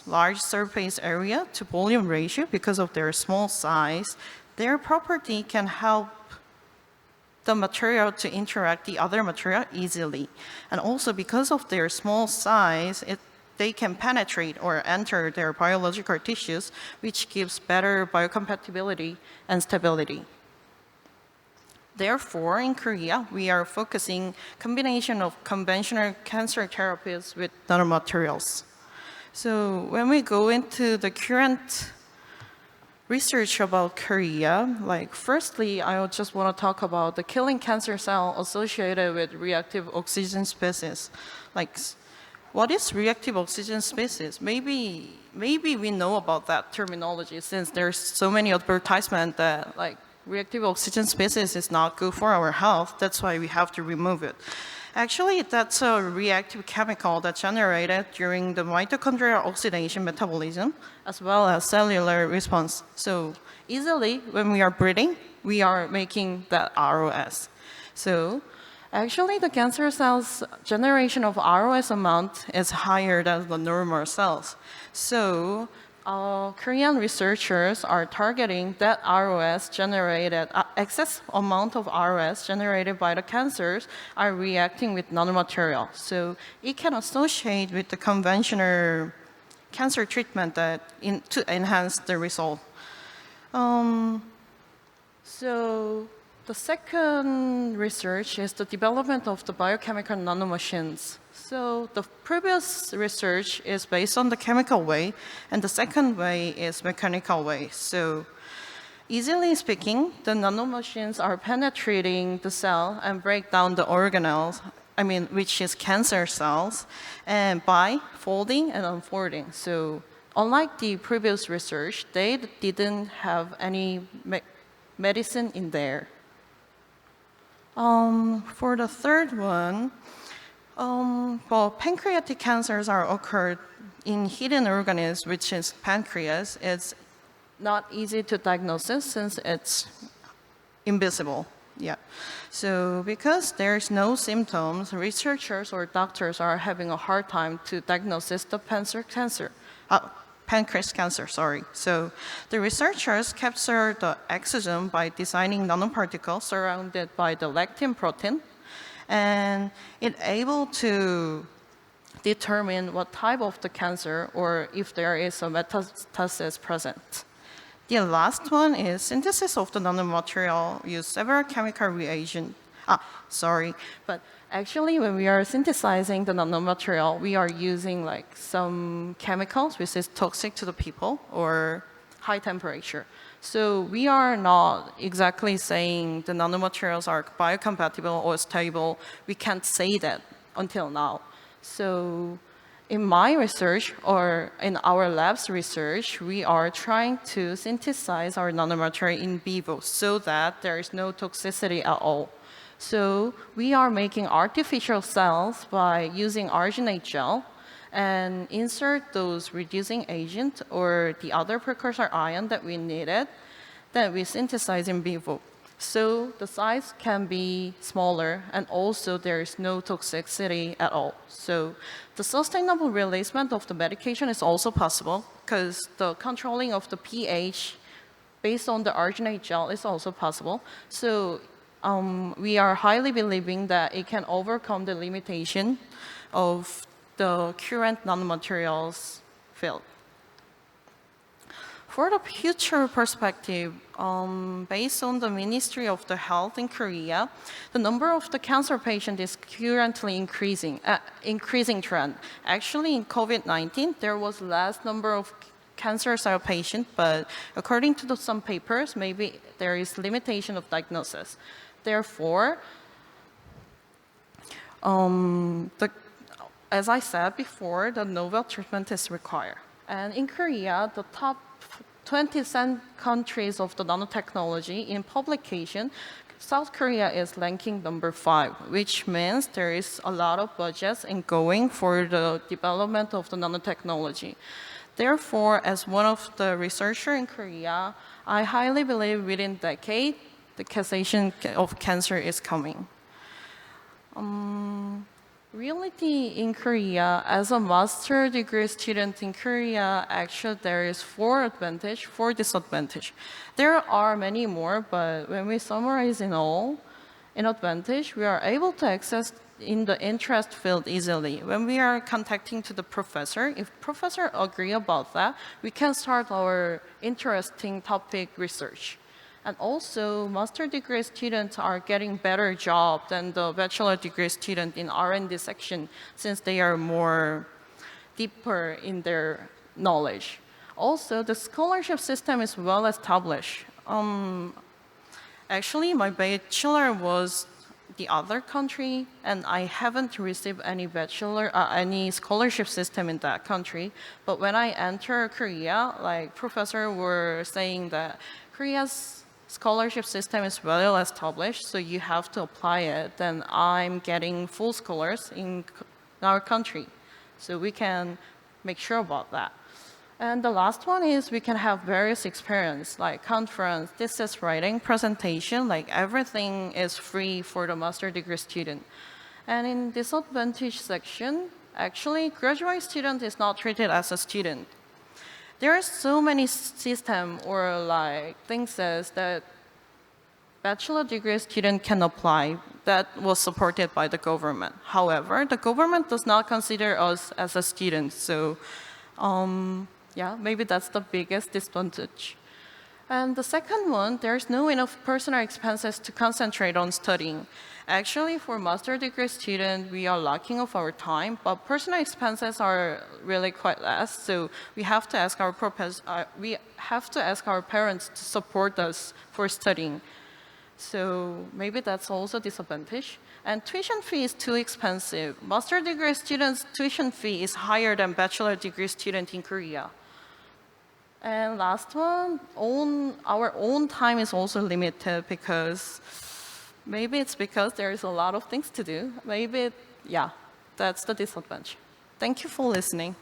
large surface area to volume ratio because of their small size. Their property can help the material to interact the other material easily. And also because of their small size, they can penetrate or enter their biological tissues, which gives better biocompatibility and stability. Therefore, in Korea, we are focusing combination of conventional cancer therapies with nanomaterials. So when we go into the current research about Korea, like firstly, I just want to talk about the killing cancer cell associated with reactive oxygen species. Like, what is reactive oxygen species? Maybe we know about that terminology since there's so many advertisements that like reactive oxygen species is not good for our health. That's why we have to remove it. Actually, that's a reactive chemical that's generated during the mitochondrial oxidation metabolism as well as cellular response. So easily, when we are breathing, we are making that ROS. So actually, the cancer cells' generation of ROS amount is higher than the normal cells. So Korean researchers are targeting that ROS generated, excess amount of ROS generated by the cancers are reacting with nanomaterial. So it can associate with the conventional cancer treatment to enhance the result. So the second research is the development of the biochemical nanomachines. So the previous research is based on the chemical way, and the second way is mechanical way. So easily speaking, the nanomachines are penetrating the cell and break down the organelles, which is cancer cells, and by folding and unfolding. So unlike the previous research, they didn't have any medicine in there. For the third one, pancreatic cancers are occurred in hidden organisms, which is pancreas. It's not easy to diagnose since it's invisible. Yeah. So because there's no symptoms, researchers or doctors are having a hard time to diagnose the pancreas cancer, sorry. So the researchers capture the exosome by designing nanoparticles surrounded by the lectin protein, and it able to determine what type of the cancer or if there is a metastasis present. The last one is synthesis of the nanomaterial use several chemical reagents. But actually when we are synthesizing the nanomaterial, we are using like some chemicals which is toxic to the people or high temperature. So we are not exactly saying the nanomaterials are biocompatible or stable. We can't say that until now. So in my research or in our lab's research, we are trying to synthesize our nanomaterial in vivo so that there is no toxicity at all. So we are making artificial cells by using arginate gel and insert those reducing agent or the other precursor ion that we needed that we synthesize in vivo. So the size can be smaller and also there is no toxicity at all. So the sustainable releasement of the medication is also possible because the controlling of the pH based on the arginate gel is also possible. So we are highly believing that it can overcome the limitation of the current nanomaterials field. For the future perspective, based on the Ministry of the Health in Korea, the number of the cancer patients is currently increasing trend. Actually, in COVID-19, there was less number of cancer cell patients, but according to some papers, maybe there is limitation of diagnosis. Therefore, as I said before, the novel treatment is required. And in Korea, the top 20 countries of the nanotechnology in publication, South Korea is ranking number 5, which means there is a lot of budgets in going for the development of the nanotechnology. Therefore, as one of the researchers in Korea, I highly believe within a decade, the cessation of cancer is coming. Reality in Korea, as a master degree student in Korea, actually there is 4 advantage, 4 disadvantage. There are many more, but when we summarize in all, in advantage, we are able to access in the interest field easily. When we are contacting to the professor, if professor agree about that, we can start our interesting topic research. And also, master degree students are getting better job than the bachelor degree student in R&D section since they are more deeper in their knowledge. Also, the scholarship system is well established. Actually, my bachelor was the other country, and I haven't received any any scholarship system in that country. But when I entered Korea, like professors were saying that Korea's scholarship system is well established, so you have to apply it. Then I'm getting full scholars in our country, so we can make sure about that. And the last one is we can have various experience, like conference, thesis writing, presentation, like everything is free for the master degree student. And in disadvantage section, actually graduate student is not treated as a student. There are so many systems or like things that bachelor degree student can apply that was supported by the government. However, the government does not consider us as a student, so yeah, maybe that's the biggest disadvantage. And the second one, there's no enough personal expenses to concentrate on studying. Actually, for master degree student, we are lacking of our time, but personal expenses are really quite less. So we have to ask our parents to support us for studying. So maybe that's also a disadvantage. And tuition fee is too expensive. Master degree students' tuition fee is higher than bachelor degree student in Korea. And last one, our own time is also limited because maybe it's because there is a lot of things to do. Maybe, yeah, that's the disadvantage. Thank you for listening.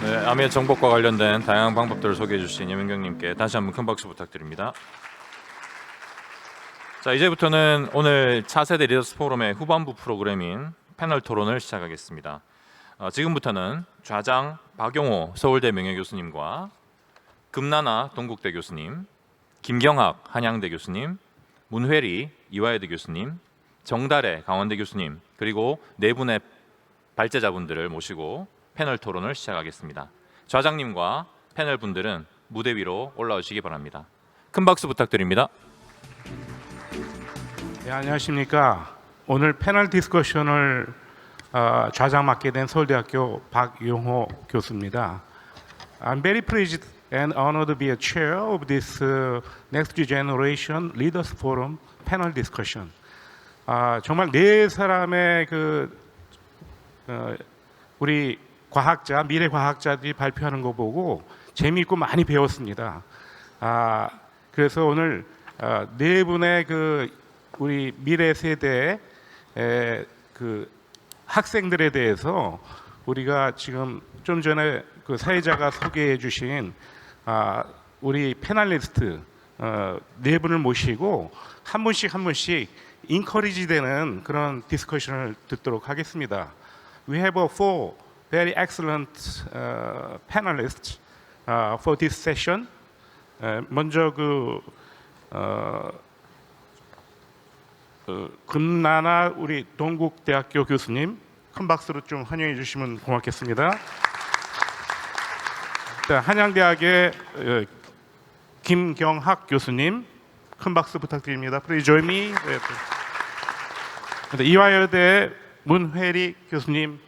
네, 암의 정복과 관련된 다양한 방법들을 소개해 주신 여민경님께 다시 한번 큰 박수 부탁드립니다. 자, 이제부터는 오늘 차세대 리더스 포럼의 후반부 프로그램인 패널 토론을 시작하겠습니다. 지금부터는 좌장 박용호 서울대 명예교수님과 금나나 동국대 교수님, 김경학 한양대 교수님, 문회리 이화여대 교수님, 정달의 강원대 교수님, 그리고 네 분의 발제자분들을 모시고 패널 토론을 시작하겠습니다. 좌장님과 패널 분들은 무대 위로 올라오시기 바랍니다. 큰 박수 부탁드립니다. 네, 안녕하십니까. 오늘 패널 디스커션을 좌장 맡게 된 서울대학교 박용호 교수입니다. I'm very pleased and honored to be a chair of this Next Generation Leaders Forum panel discussion. 정말 네 사람의 우리 과학자, 미래 과학자들이 발표하는 거 보고 재미있고 많이 배웠습니다. 그래서 오늘 네 분의 우리 미래 세대의 학생들에 대해서 우리가 지금 좀 전에 사회자가 소개해 주신 우리 패널리스트 네 분을 모시고 한 분씩 인커리지 되는 그런 디스커션을 듣도록 하겠습니다. We have four very excellent panelists for this session. 먼저 금나나 우리 동국대학교 교수님 큰 박수로 좀 환영해 주시면 고맙겠습니다. 한양대학의 김경학 교수님 큰 박수 부탁드립니다. Please join me. 이화여대 문회리 교수님,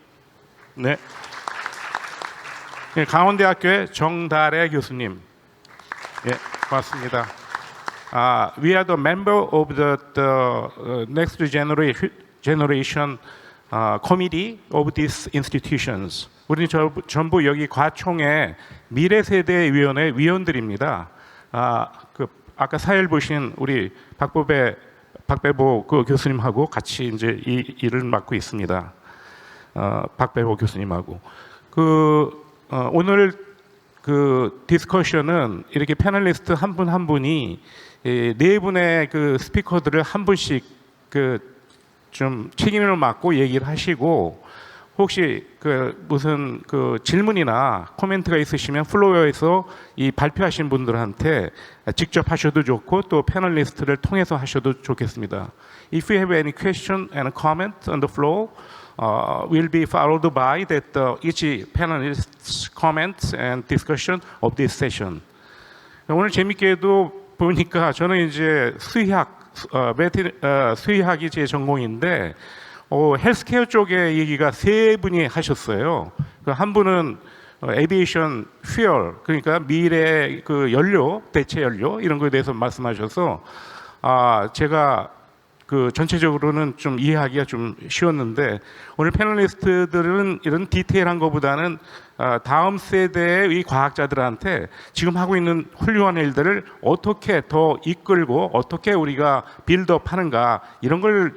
네. 강원대학교의 정달의 교수님, 예, 고맙습니다. We are the member of the next generation committee of these institutions. 우리는 전부 여기 과총의 미래세대위원회 위원들입니다. 아까 사회를 보신 우리 박배보 교수님하고 같이 이제 이 일을 맡고 있습니다. 박배보 교수님하고 오늘 디스커션은 이렇게 패널리스트 한 분 한 분이 네 분의 스피커들을 한 분씩 좀 책임을 맡고 얘기를 하시고 혹시 무슨 질문이나 코멘트가 있으시면 플로어에서 이 발표하신 분들한테 직접 하셔도 좋고 또 패널리스트를 통해서 하셔도 좋겠습니다. If you have any question and comment on the floor, will be followed by that each panelist's comments and discussion of this session. 오늘 재밌게도 보니까 저는 이제 수의학이 제 전공인데 헬스케어 쪽의 얘기가 세 분이 하셨어요. 한 분은 에비에이션 퓨얼, 그러니까 미래 연료, 대체 연료 이런 거에 대해서 말씀하셔서 제가 전체적으로는 좀 이해하기가 좀 쉬웠는데 오늘 패널리스트들은 이런 디테일한 것보다는 다음 세대의 이 과학자들한테 지금 하고 있는 훌륭한 일들을 어떻게 더 이끌고 어떻게 우리가 빌드업하는가 이런 걸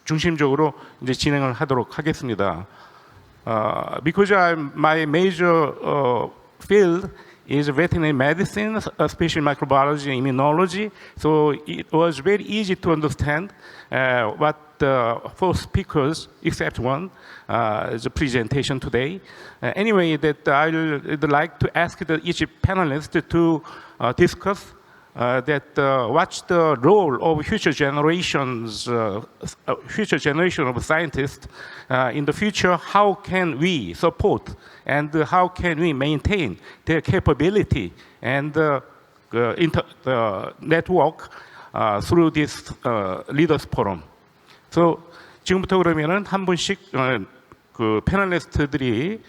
중심적으로 이제 진행을 하도록 하겠습니다. Because my major field is veterinary medicine, special microbiology, immunology. So it was very easy to understand what the four speakers, except one, the presentation today. Anyway, that I'd like to ask each panelist to discuss what's the role of future generation of scientists in the future. How can we support and how can we maintain their capability and network through this leaders forum. So 지금부터 그러면은 한 분씩 패널리스트들이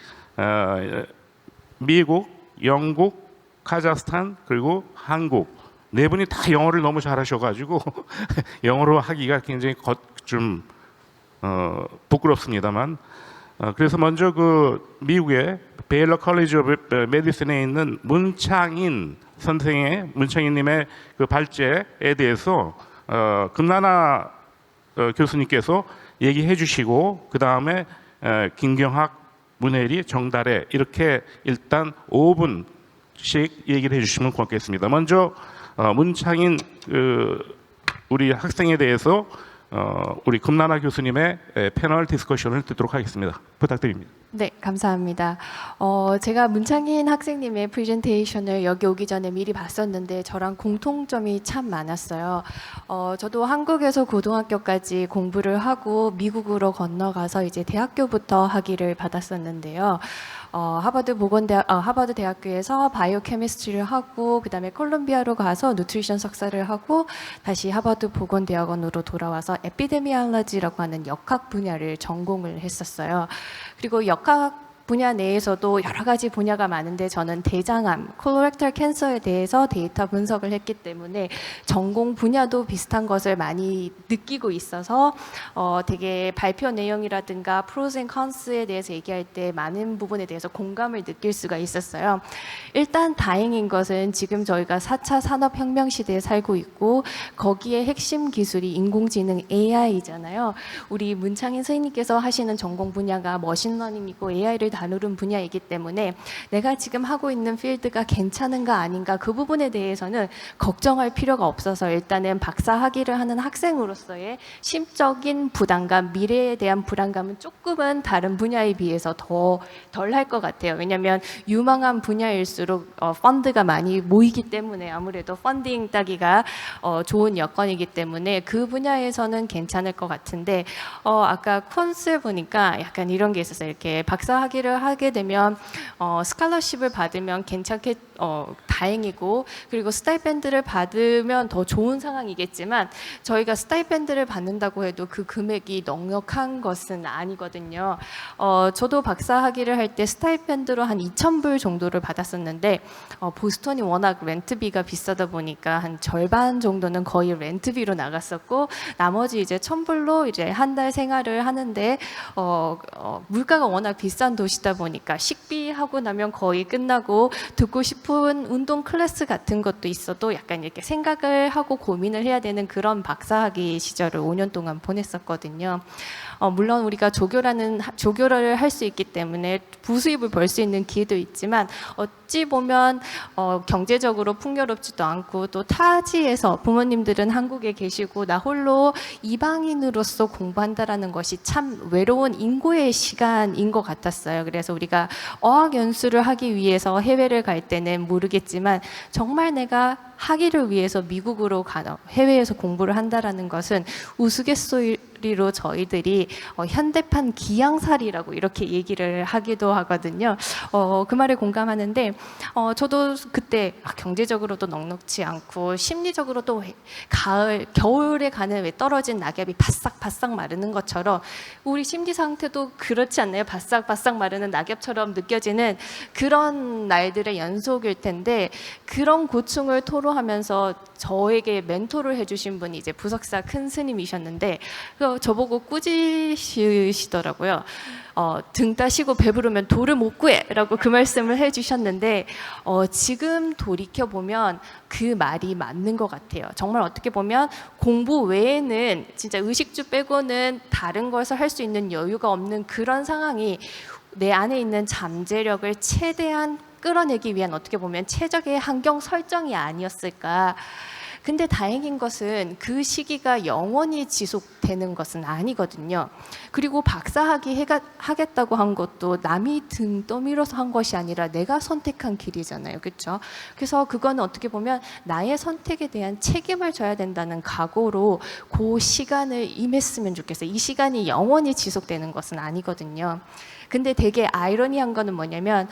미국, 영국, 카자흐스탄 그리고 한국 네 분이 다 영어를 너무 잘하셔가지고 영어로 하기가 굉장히 좀 부끄럽습니다만 그래서 먼저 미국의 베일러 컬리지 오브 메디슨에 있는 문창인님의 발제에 대해서 금나나 교수님께서 얘기해 주시고 그 다음에 김경학, 문혜리, 정달의 이렇게 일단 5분씩 얘기를 해주시면 고맙겠습니다. 먼저 문창인 우리 학생에 대해서 우리 금나나 교수님의 패널 디스커션을 듣도록 하겠습니다. 부탁드립니다. 네, 감사합니다. 제가 문창인 학생님의 프레젠테이션을 여기 오기 전에 미리 봤었는데 저랑 공통점이 참 많았어요. 저도 한국에서 고등학교까지 공부를 하고 미국으로 건너가서 이제 대학교부터 학위를 받았었는데요. 하버드 대학교에서 바이오 케미스트리를 하고 그다음에 콜롬비아로 가서 누트리션 석사를 하고 다시 하버드 보건대학원으로 돌아와서 에피데미올로지라고 하는 역학 분야를 전공을 했었어요. 그리고 역학 분야 내에서도 여러 가지 분야가 많은데 저는 대장암, 콜로렉탈 캔서에 대해서 데이터 분석을 했기 때문에 전공 분야도 비슷한 것을 많이 느끼고 있어서 되게 발표 내용이라든가 프로스 앤 컨스에 대해서 얘기할 때 많은 부분에 대해서 공감을 느낄 수가 있었어요. 일단 다행인 것은 지금 저희가 4차 산업혁명 시대에 살고 있고 거기에 핵심 기술이 인공지능 AI잖아요. 우리 문창인 선생님께서 하시는 전공 분야가 머신러닝이고 AI를 다루는 분야이기 때문에 내가 지금 하고 있는 필드가 괜찮은가 아닌가 그 부분에 대해서는 걱정할 필요가 없어서 일단은 박사 학위를 하는 학생으로서의 심적인 부담감, 미래에 대한 불안감은 조금은 다른 분야에 비해서 더 덜 할 것 같아요. 왜냐하면 유망한 분야일수록 펀드가 많이 모이기 때문에 아무래도 펀딩 따기가 좋은 여건이기 때문에 그 분야에서는 괜찮을 것 같은데 아까 콘스를 보니까 약간 이런 게 있었어요. 이렇게 박사 학위를 하게 되면 스칼러십을 받으면 괜찮게 다행이고 그리고 스타이펜드를 받으면 더 좋은 상황이겠지만 저희가 스타이펜드를 받는다고 해도 그 금액이 넉넉한 것은 아니거든요. 저도 박사 학위를 할 때 스타이펜드로 한 2,000불 정도를 받았었는데 보스턴이 워낙 렌트비가 비싸다 보니까 한 절반 정도는 거의 렌트비로 나갔었고 나머지 이제 1,000불로 이제 한 달 생활을 하는데 물가가 워낙 비싼 도시다 보니까 식비하고 나면 거의 끝나고 듣고 싶은 운동 클래스 같은 것도 있어도 약간 이렇게 생각을 하고 고민을 해야 되는 그런 박사학위 시절을 5년 동안 보냈었거든요. 물론 우리가 조교를 할 수 있기 때문에 부수입을 벌 수 있는 기회도 있지만 어찌 보면 경제적으로 풍요롭지도 않고 또 타지에서 부모님들은 한국에 계시고 나 홀로 이방인으로서 공부한다라는 것이 참 외로운 인고의 시간인 것 같았어요. 그래서 우리가 어학 연수를 하기 위해서 해외를 갈 때는 모르겠지만 정말 내가 학위를 위해서 미국으로 해외에서 공부를 한다라는 것은 우스갯소리로 저희들이 현대판 기양살이라고 이렇게 얘기를 하기도 하거든요. 그 말에 공감하는데 저도 그때 경제적으로도 넉넉지 않고 심리적으로도 겨울에 가는 왜 떨어진 낙엽이 바싹바싹 마르는 것처럼 우리 심리 상태도 그렇지 않나요? 바싹바싹 마르는 낙엽처럼 느껴지는 그런 날들의 연속일 텐데 그런 고충을 토로하면서 저에게 멘토를 해주신 분이 이제 부석사 큰 스님이셨는데 저보고 꾸짖으시더라고요. 등 따시고 배부르면 돌을 못 구해라고 그 말씀을 해주셨는데 지금 돌이켜 보면 그 말이 맞는 것 같아요. 정말 어떻게 보면 공부 외에는 진짜 의식주 빼고는 다른 것을 할 수 있는 여유가 없는 그런 상황이 내 안에 있는 잠재력을 최대한 끌어내기 위한 어떻게 보면 최적의 환경 설정이 아니었을까. 근데 다행인 것은 그 시기가 영원히 지속되는 것은 아니거든요. 그리고 박사학위 하겠다고 한 것도 남이 등 떠밀어서 한 것이 아니라 내가 선택한 길이잖아요. 그렇죠? 그래서 그거는 어떻게 보면 나의 선택에 대한 책임을 져야 된다는 각오로 그 시간을 임했으면 좋겠어요. 이 시간이 영원히 지속되는 것은 아니거든요. 근데 되게 아이러니한 거는 뭐냐면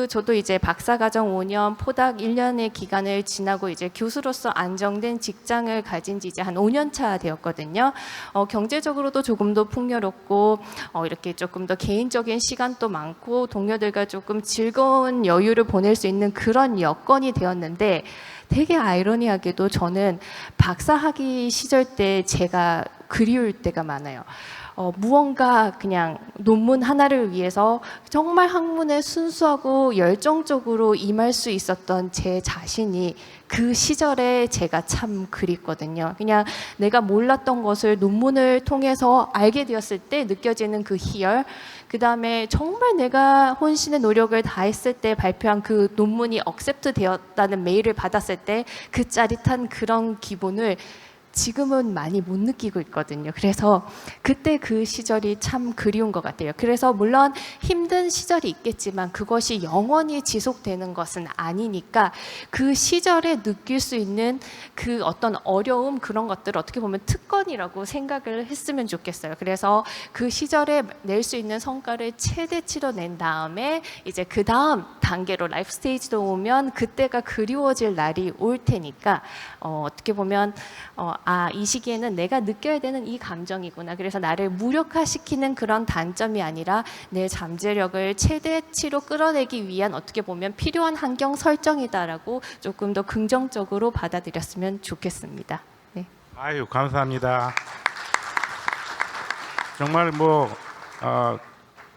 저도 이제 박사과정 5년, 포닥 1년의 기간을 지나고 이제 교수로서 안정된 직장을 가진 지 이제 한 5년 차 되었거든요. 경제적으로도 조금 더 풍요롭고 이렇게 조금 더 개인적인 시간도 많고 동료들과 조금 즐거운 여유를 보낼 수 있는 그런 여건이 되었는데 되게 아이러니하게도 저는 박사학위 시절 때 제가 그리울 때가 많아요. 무언가 그냥 논문 하나를 위해서 정말 학문에 순수하고 열정적으로 임할 수 있었던 제 자신이 그 시절에 제가 참 그립거든요. 그냥 내가 몰랐던 것을 논문을 통해서 알게 되었을 때 느껴지는 그 희열, 그 다음에 정말 내가 혼신의 노력을 다했을 때 발표한 그 논문이 억셉트 되었다는 메일을 받았을 때 그 짜릿한 그런 기분을 지금은 많이 못 느끼고 있거든요. 그래서 그때 그 시절이 참 그리운 것 같아요. 그래서 물론 힘든 시절이 있겠지만 그것이 영원히 지속되는 것은 아니니까 그 시절에 느낄 수 있는 그 어떤 어려움 그런 것들을 어떻게 보면 특권이라고 생각을 했으면 좋겠어요. 그래서 그 시절에 낼 수 있는 성과를 최대치로 낸 다음에 이제 그 다음 단계로 라이프 스테이지도 오면 그때가 그리워질 날이 올 테니까 어떻게 보면 이 시기에는 내가 느껴야 되는 이 감정이구나. 그래서 나를 무력화시키는 그런 단점이 아니라 내 잠재력을 최대치로 끌어내기 위한 어떻게 보면 필요한 환경 설정이다라고 조금 더 긍정적으로 받아들였으면 좋겠습니다. 네. 아유, 감사합니다. 정말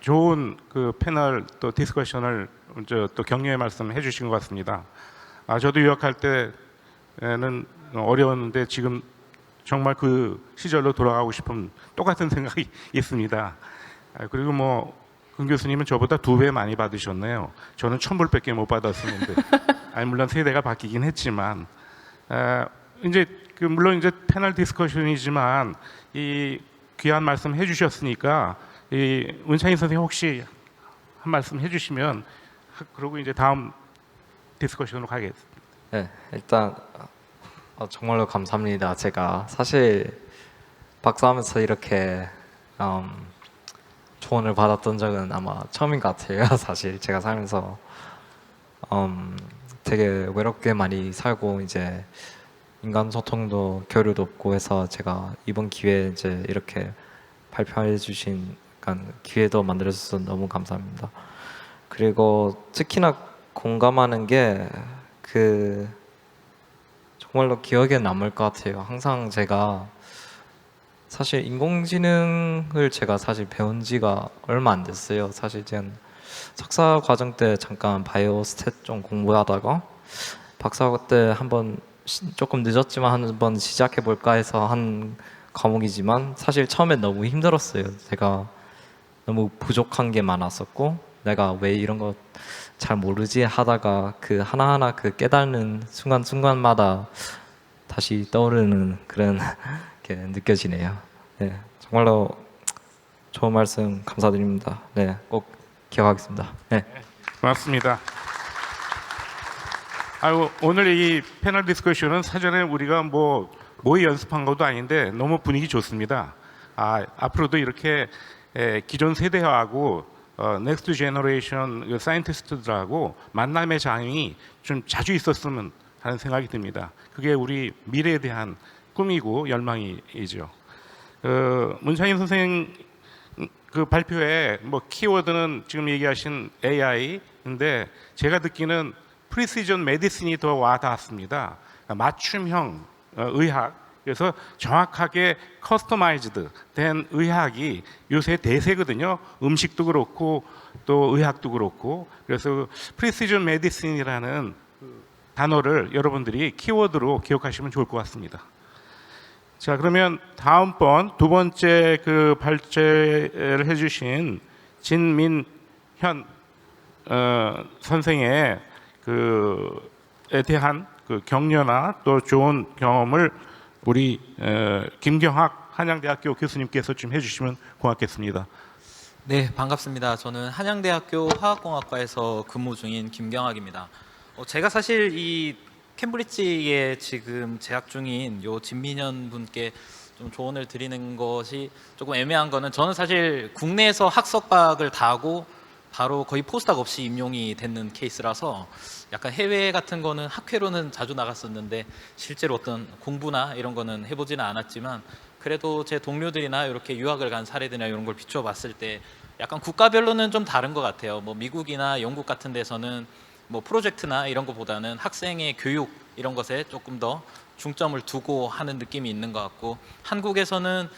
좋은 그 패널 또 디스커션을 또 격려의 말씀 해주신 것 같습니다. 저도 유학할 때는 어려웠는데 지금 정말 그 시절로 돌아가고 싶은 똑같은 생각이 있습니다. 그리고 금 교수님은 저보다 2배 많이 받으셨네요. 저는 1,000불밖에 못 받았었는데, 물론 세대가 바뀌긴 했지만, 이제 물론 이제 패널 디스커션이지만 이 귀한 말씀 해주셨으니까 이 문창인 선생님 혹시 한 말씀 해주시면 그러고 이제 다음 디스커션으로 가겠습니다. 네, 일단 정말로 감사합니다. 제가 사실 박사하면서 이렇게 조언을 받았던 적은 아마 처음인 것 같아요. 사실 제가 살면서 되게 외롭게 많이 살고 이제 인간 소통도 교류도 없고 해서 제가 이번 기회에 이제 이렇게 발표해 주신 기회도 만들어 주셔서 너무 감사합니다. 그리고 특히나 공감하는 게 정말로 기억에 남을 것 같아요. 항상 제가 사실 인공지능을 제가 사실 배운 지가 얼마 안 됐어요. 사실 제가 석사 과정 때 잠깐 바이오 스탯 좀 공부하다가 박사 때 한번 조금 늦었지만 한번 시작해 볼까 해서 한 과목이지만 사실 처음엔 너무 힘들었어요. 제가 너무 부족한 게 많았었고 내가 왜 이런 거 잘 모르지 하다가 그 하나하나 그 깨닫는 순간순간마다 다시 떠오르는 그런 게 느껴지네요. 네, 정말로 좋은 말씀 감사드립니다. 네, 꼭 기억하겠습니다. 네. 고맙습니다. 오늘 이 패널 디스커션은 사전에 우리가 모의 연습한 것도 아닌데 너무 분위기 좋습니다. 앞으로도 이렇게 기존 세대하고 넥스트 제너레이션 사이언티스트들하고 만남의 장이 좀 자주 있었으면 하는 생각이 듭니다. 그게 우리 미래에 대한 꿈이고 열망이죠. 문창인 선생 그 발표에 키워드는 지금 얘기하신 AI인데 제가 듣기는 프리시전 메디슨이 더 와닿았습니다. 맞춤형 의학, 그래서 정확하게 커스터마이즈드 된 의학이 요새 대세거든요. 음식도 그렇고 또 의학도 그렇고. 그래서 프리시전 메디슨이라는 단어를 여러분들이 키워드로 기억하시면 좋을 것 같습니다. 자, 그러면 다음번 두 번째 그 발제를 해주신 진민현 선생의 에 대한 그 격려나 또 좋은 경험을 우리 김경학 한양대학교 교수님께서 좀 해주시면 고맙겠습니다. 네, 반갑습니다. 저는 한양대학교 화학공학과에서 근무 중인 김경학입니다. 제가 사실 이 캠브리지에 지금 재학 중인 요 진민현 분께 좀 조언을 드리는 것이 조금 애매한 거는 저는 사실 국내에서 학석박을 다 하고 바로 거의 포스닥 없이 임용이 되는 케이스라서 약간 해외 같은 거는 학회로는 자주 나갔었는데 실제로 어떤 공부나 이런 거는 해보지는 않았지만 그래도 제 동료들이나 이렇게 유학을 간 사례들이나 이런 걸 비추어 봤을 때 약간 국가별로는 좀 다른 것 같아요. 미국이나 영국 같은 데서는 프로젝트나 이런 것보다는 학생의 교육 이런 것에 조금 더 중점을 두고 하는 느낌이 있는 것 같고 한국에서는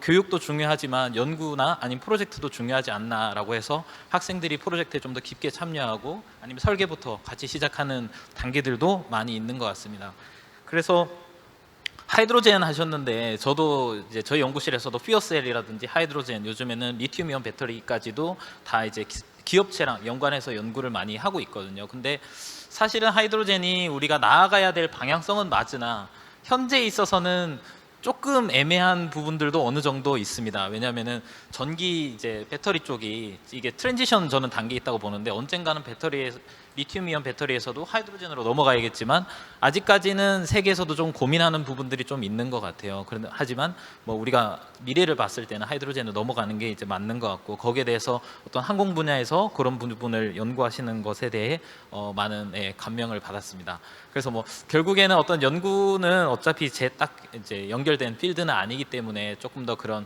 교육도 중요하지만 연구나 아니면 프로젝트도 중요하지 않나라고 해서 학생들이 프로젝트에 좀 더 깊게 참여하고 아니면 설계부터 같이 시작하는 단계들도 많이 있는 것 같습니다. 그래서 하이드로젠 하셨는데 저도 이제 저희 연구실에서도 퓨어셀이라든지 하이드로젠 요즘에는 리튬이온 배터리까지도 다 이제 기업체랑 연관해서 연구를 많이 하고 있거든요. 근데 사실은 하이드로젠이 우리가 나아가야 될 방향성은 맞으나 현재에 있어서는 조금 애매한 부분들도 어느 정도 있습니다. 왜냐하면은 전기 이제 배터리 쪽이 이게 트랜지션 저는 단계에 있다고 보는데 언젠가는 배터리에 리튬이온 배터리에서도 하이드로젠으로 넘어가야겠지만 아직까지는 세계에서도 좀 고민하는 부분들이 좀 있는 것 같아요. 하지만 뭐 우리가 미래를 봤을 때는 하이드로젠으로 넘어가는 게 이제 맞는 것 같고 거기에 대해서 어떤 항공 분야에서 그런 부분을 연구하시는 것에 대해 많은 감명을 받았습니다. 그래서 뭐 결국에는 어떤 연구는 어차피 제 딱 이제 연결된 필드는 아니기 때문에 조금 더 그런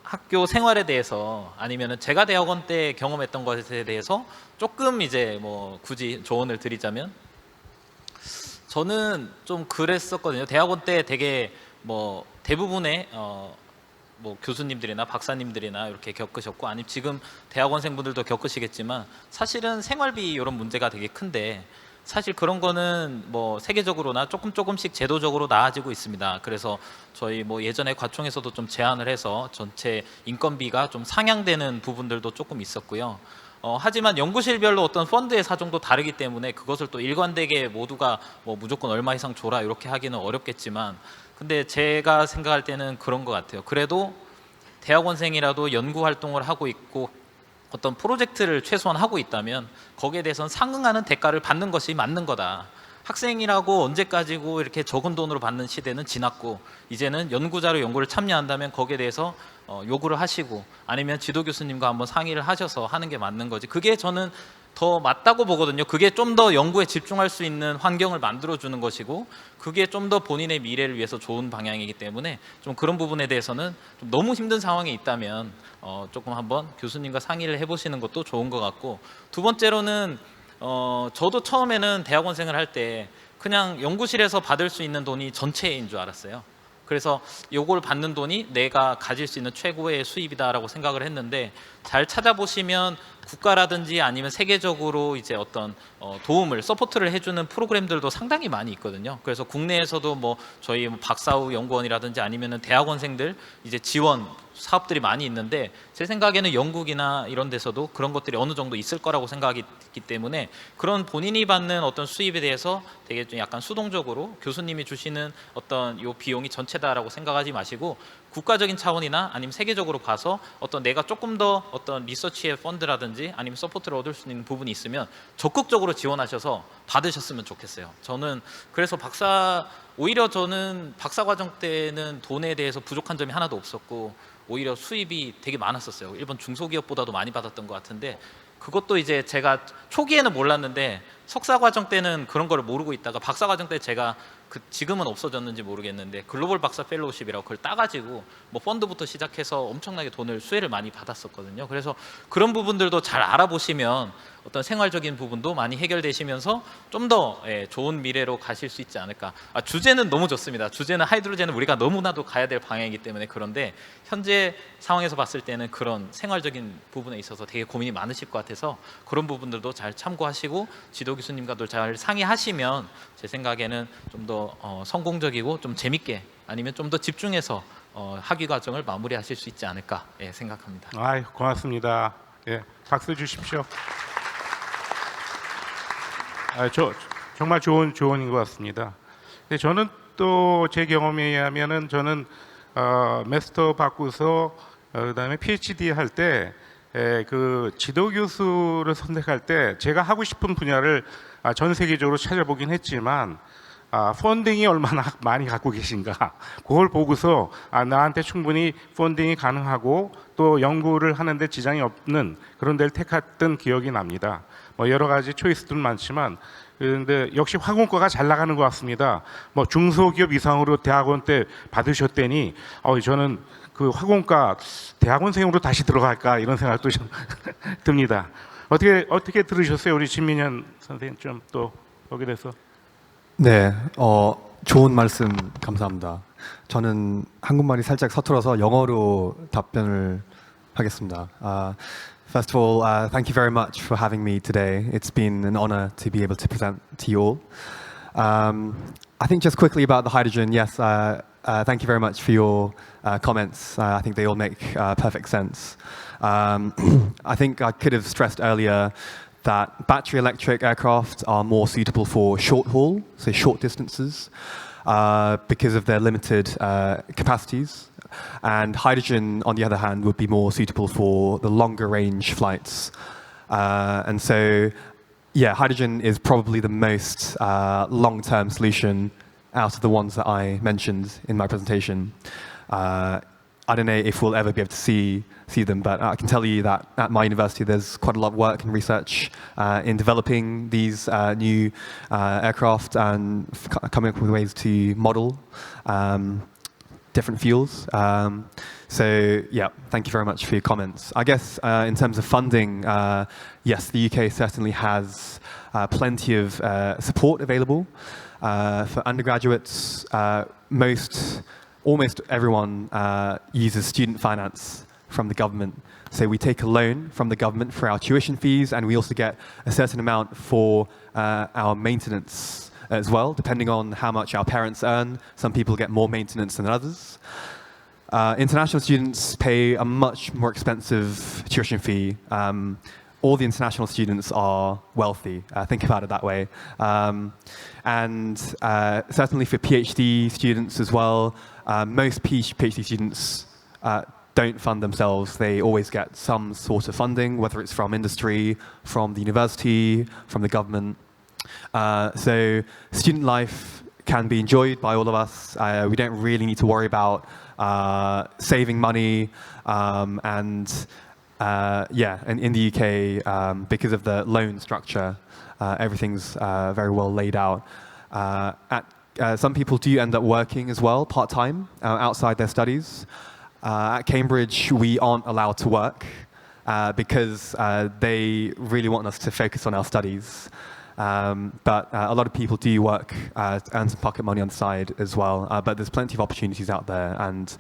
학교 생활에 대해서 아니면은 제가 대학원 때 경험했던 것에 대해서 조금 이제 뭐 굳이 조언을 드리자면 저는 좀 그랬었거든요. 대학원 때 되게 뭐 대부분의 뭐 교수님들이나 박사님들이나 이렇게 겪으셨고 아니면 지금 대학원생분들도 겪으시겠지만 사실은 생활비 이런 문제가 되게 큰데 사실 그런 거는 뭐 세계적으로나 조금씩 제도적으로 나아지고 있습니다. 그래서 저희 뭐 예전에 과총에서도 좀 제안을 해서 전체 인건비가 좀 상향되는 부분들도 조금 있었고요. 하지만 연구실별로 어떤 펀드의 사정도 다르기 때문에 그것을 또 일관되게 모두가 뭐 무조건 얼마 이상 줘라 이렇게 하기는 어렵겠지만 근데 제가 생각할 때는 그런 것 같아요. 그래도 대학원생이라도 연구 활동을 하고 있고 어떤 프로젝트를 최소한 하고 있다면 거기에 대해서는 상응하는 대가를 받는 것이 맞는 거다. 학생이라고 언제까지고 이렇게 적은 돈으로 받는 시대는 지났고 이제는 연구자로 연구를 참여한다면 거기에 대해서 요구를 하시고 아니면 지도 교수님과 한번 상의를 하셔서 하는 게 맞는 거지. 그게 저는 더 맞다고 보거든요. 그게 좀 더 연구에 집중할 수 있는 환경을 만들어 주는 것이고 그게 좀 더 본인의 미래를 위해서 좋은 방향이기 때문에 좀 그런 부분에 대해서는 좀 너무 힘든 상황에 있다면 조금 한번 교수님과 상의를 해보시는 것도 좋은 것 같고 두 번째로는 저도 처음에는 대학원생을 할 때 그냥 연구실에서 받을 수 있는 돈이 전체인 줄 알았어요. 그래서 요걸 받는 돈이 내가 가질 수 있는 최고의 수입이다라고 생각을 했는데 잘 찾아보시면 국가라든지 아니면 세계적으로 이제 어떤 도움을 서포트를 해주는 프로그램들도 상당히 많이 있거든요. 그래서 국내에서도 뭐 저희 박사후 연구원이라든지 아니면은 대학원생들 이제 지원 사업들이 많이 있는데 제 생각에는 영국이나 이런 데서도 그런 것들이 어느 정도 있을 거라고 생각이 있기 때문에 그런 본인이 받는 어떤 수입에 대해서 되게 좀 약간 수동적으로 교수님이 주시는 어떤 요 비용이 전체다라고 생각하지 마시고 국가적인 차원이나 아니면 세계적으로 봐서 어떤 내가 조금 더 어떤 리서치의 펀드라든지 아니면 서포트를 얻을 수 있는 부분이 있으면 적극적으로 지원하셔서 받으셨으면 좋겠어요. 저는 그래서 오히려 저는 박사과정 때는 돈에 대해서 부족한 점이 하나도 없었고 오히려 수입이 되게 많았었어요. 일본 중소기업보다도 많이 받았던 것 같은데 그것도 이제 제가 초기에는 몰랐는데 석사과정 때는 그런 걸 모르고 있다가 박사과정 때 제가 지금은 없어졌는지 모르겠는데 글로벌 박사 펠로우십이라고 그걸 따가지고 뭐 펀드부터 시작해서 엄청나게 수혜를 많이 받았었거든요. 그래서 그런 부분들도 잘 알아보시면 어떤 생활적인 부분도 많이 해결되시면서 좀 더 좋은 미래로 가실 수 있지 않을까. 주제는 너무 좋습니다. 주제는 하이드로젠은 우리가 너무나도 가야 될 방향이기 때문에 그런데 현재 상황에서 봤을 때는 그런 생활적인 부분에 있어서 되게 고민이 많으실 것 같아서 그런 부분들도 잘 참고하시고 지도 교수님과도 잘 상의하시면 제 생각에는 좀 더 성공적이고 좀 재밌게 아니면 좀 더 집중해서 학위 과정을 마무리하실 수 있지 않을까 생각합니다. 아이, 고맙습니다. 예, 박수 주십시오. 정말 좋은 조언인 것 같습니다. 근데 저는 또 제 경험에 의하면은 저는 마스터 받고서 그다음에 PhD 할 때 그 지도 교수를 선택할 때 제가 하고 싶은 분야를 전 세계적으로 찾아보긴 했지만 펀딩이 얼마나 많이 갖고 계신가 그걸 보고서 나한테 충분히 펀딩이 가능하고 또 연구를 하는데 지장이 없는 그런 데를 택했던 기억이 납니다. 뭐 여러 가지 초이스들은 많지만 그런데 역시 화공과가 잘 나가는 것 같습니다. 뭐 중소기업 이상으로 대학원 때 받으셨다니 저는 그 화공과 대학원생으로 다시 들어갈까 이런 생각도 좀 듭니다. 어떻게 들으셨어요, 우리 진민현 선생님 좀 또 거기에 대해서? 네, 좋은 말씀 감사합니다. 저는 한국말이 살짝 서툴어서 영어로 답변을 하겠습니다. First of all, thank you very much for having me today. It's been an honor to be able to present to you all. I think just quickly about the hydrogen, yes, thank you very much for your comments. I think they all make perfect sense. I think I could have stressed earlier that battery electric aircraft are more suitable for short haul, so short distances. because of their limited capacities. And hydrogen, on the other hand, would be more suitable for the longer range flights. And so, yeah, hydrogen is probably the most long-term solution out of the ones that I mentioned in my presentation. I don't know if we'll ever be able to see them, but I can tell you that at my university there's quite a lot of work and research in developing these new aircraft and coming up with ways to model different fuels. So yeah, thank you very much for your comments. I guess in terms of funding, yes, the UK certainly has plenty of support available for undergraduates. Almost everyone uses student finance from the government. So we take a loan from the government for our tuition fees, and we also get a certain amount for our maintenance as well, depending on how much our parents earn. Some people get more maintenance than others. International students pay a much more expensive tuition fee. All the international students are wealthy. Think about it that way. And certainly for PhD students as well, most PhD students don't fund themselves. They always get some sort of funding, whether it's from industry, from the university, from the government. So student life can be enjoyed by all of us. We don't really need to worry about saving money and in the UK, because of the loan structure, everything's very well laid out. Some people do end up working as well, part-time, outside their studies. At Cambridge, we aren't allowed to work because they really want us to focus on our studies. But a lot of people do work, earn some pocket money on the side as well. But there's plenty of opportunities out there. And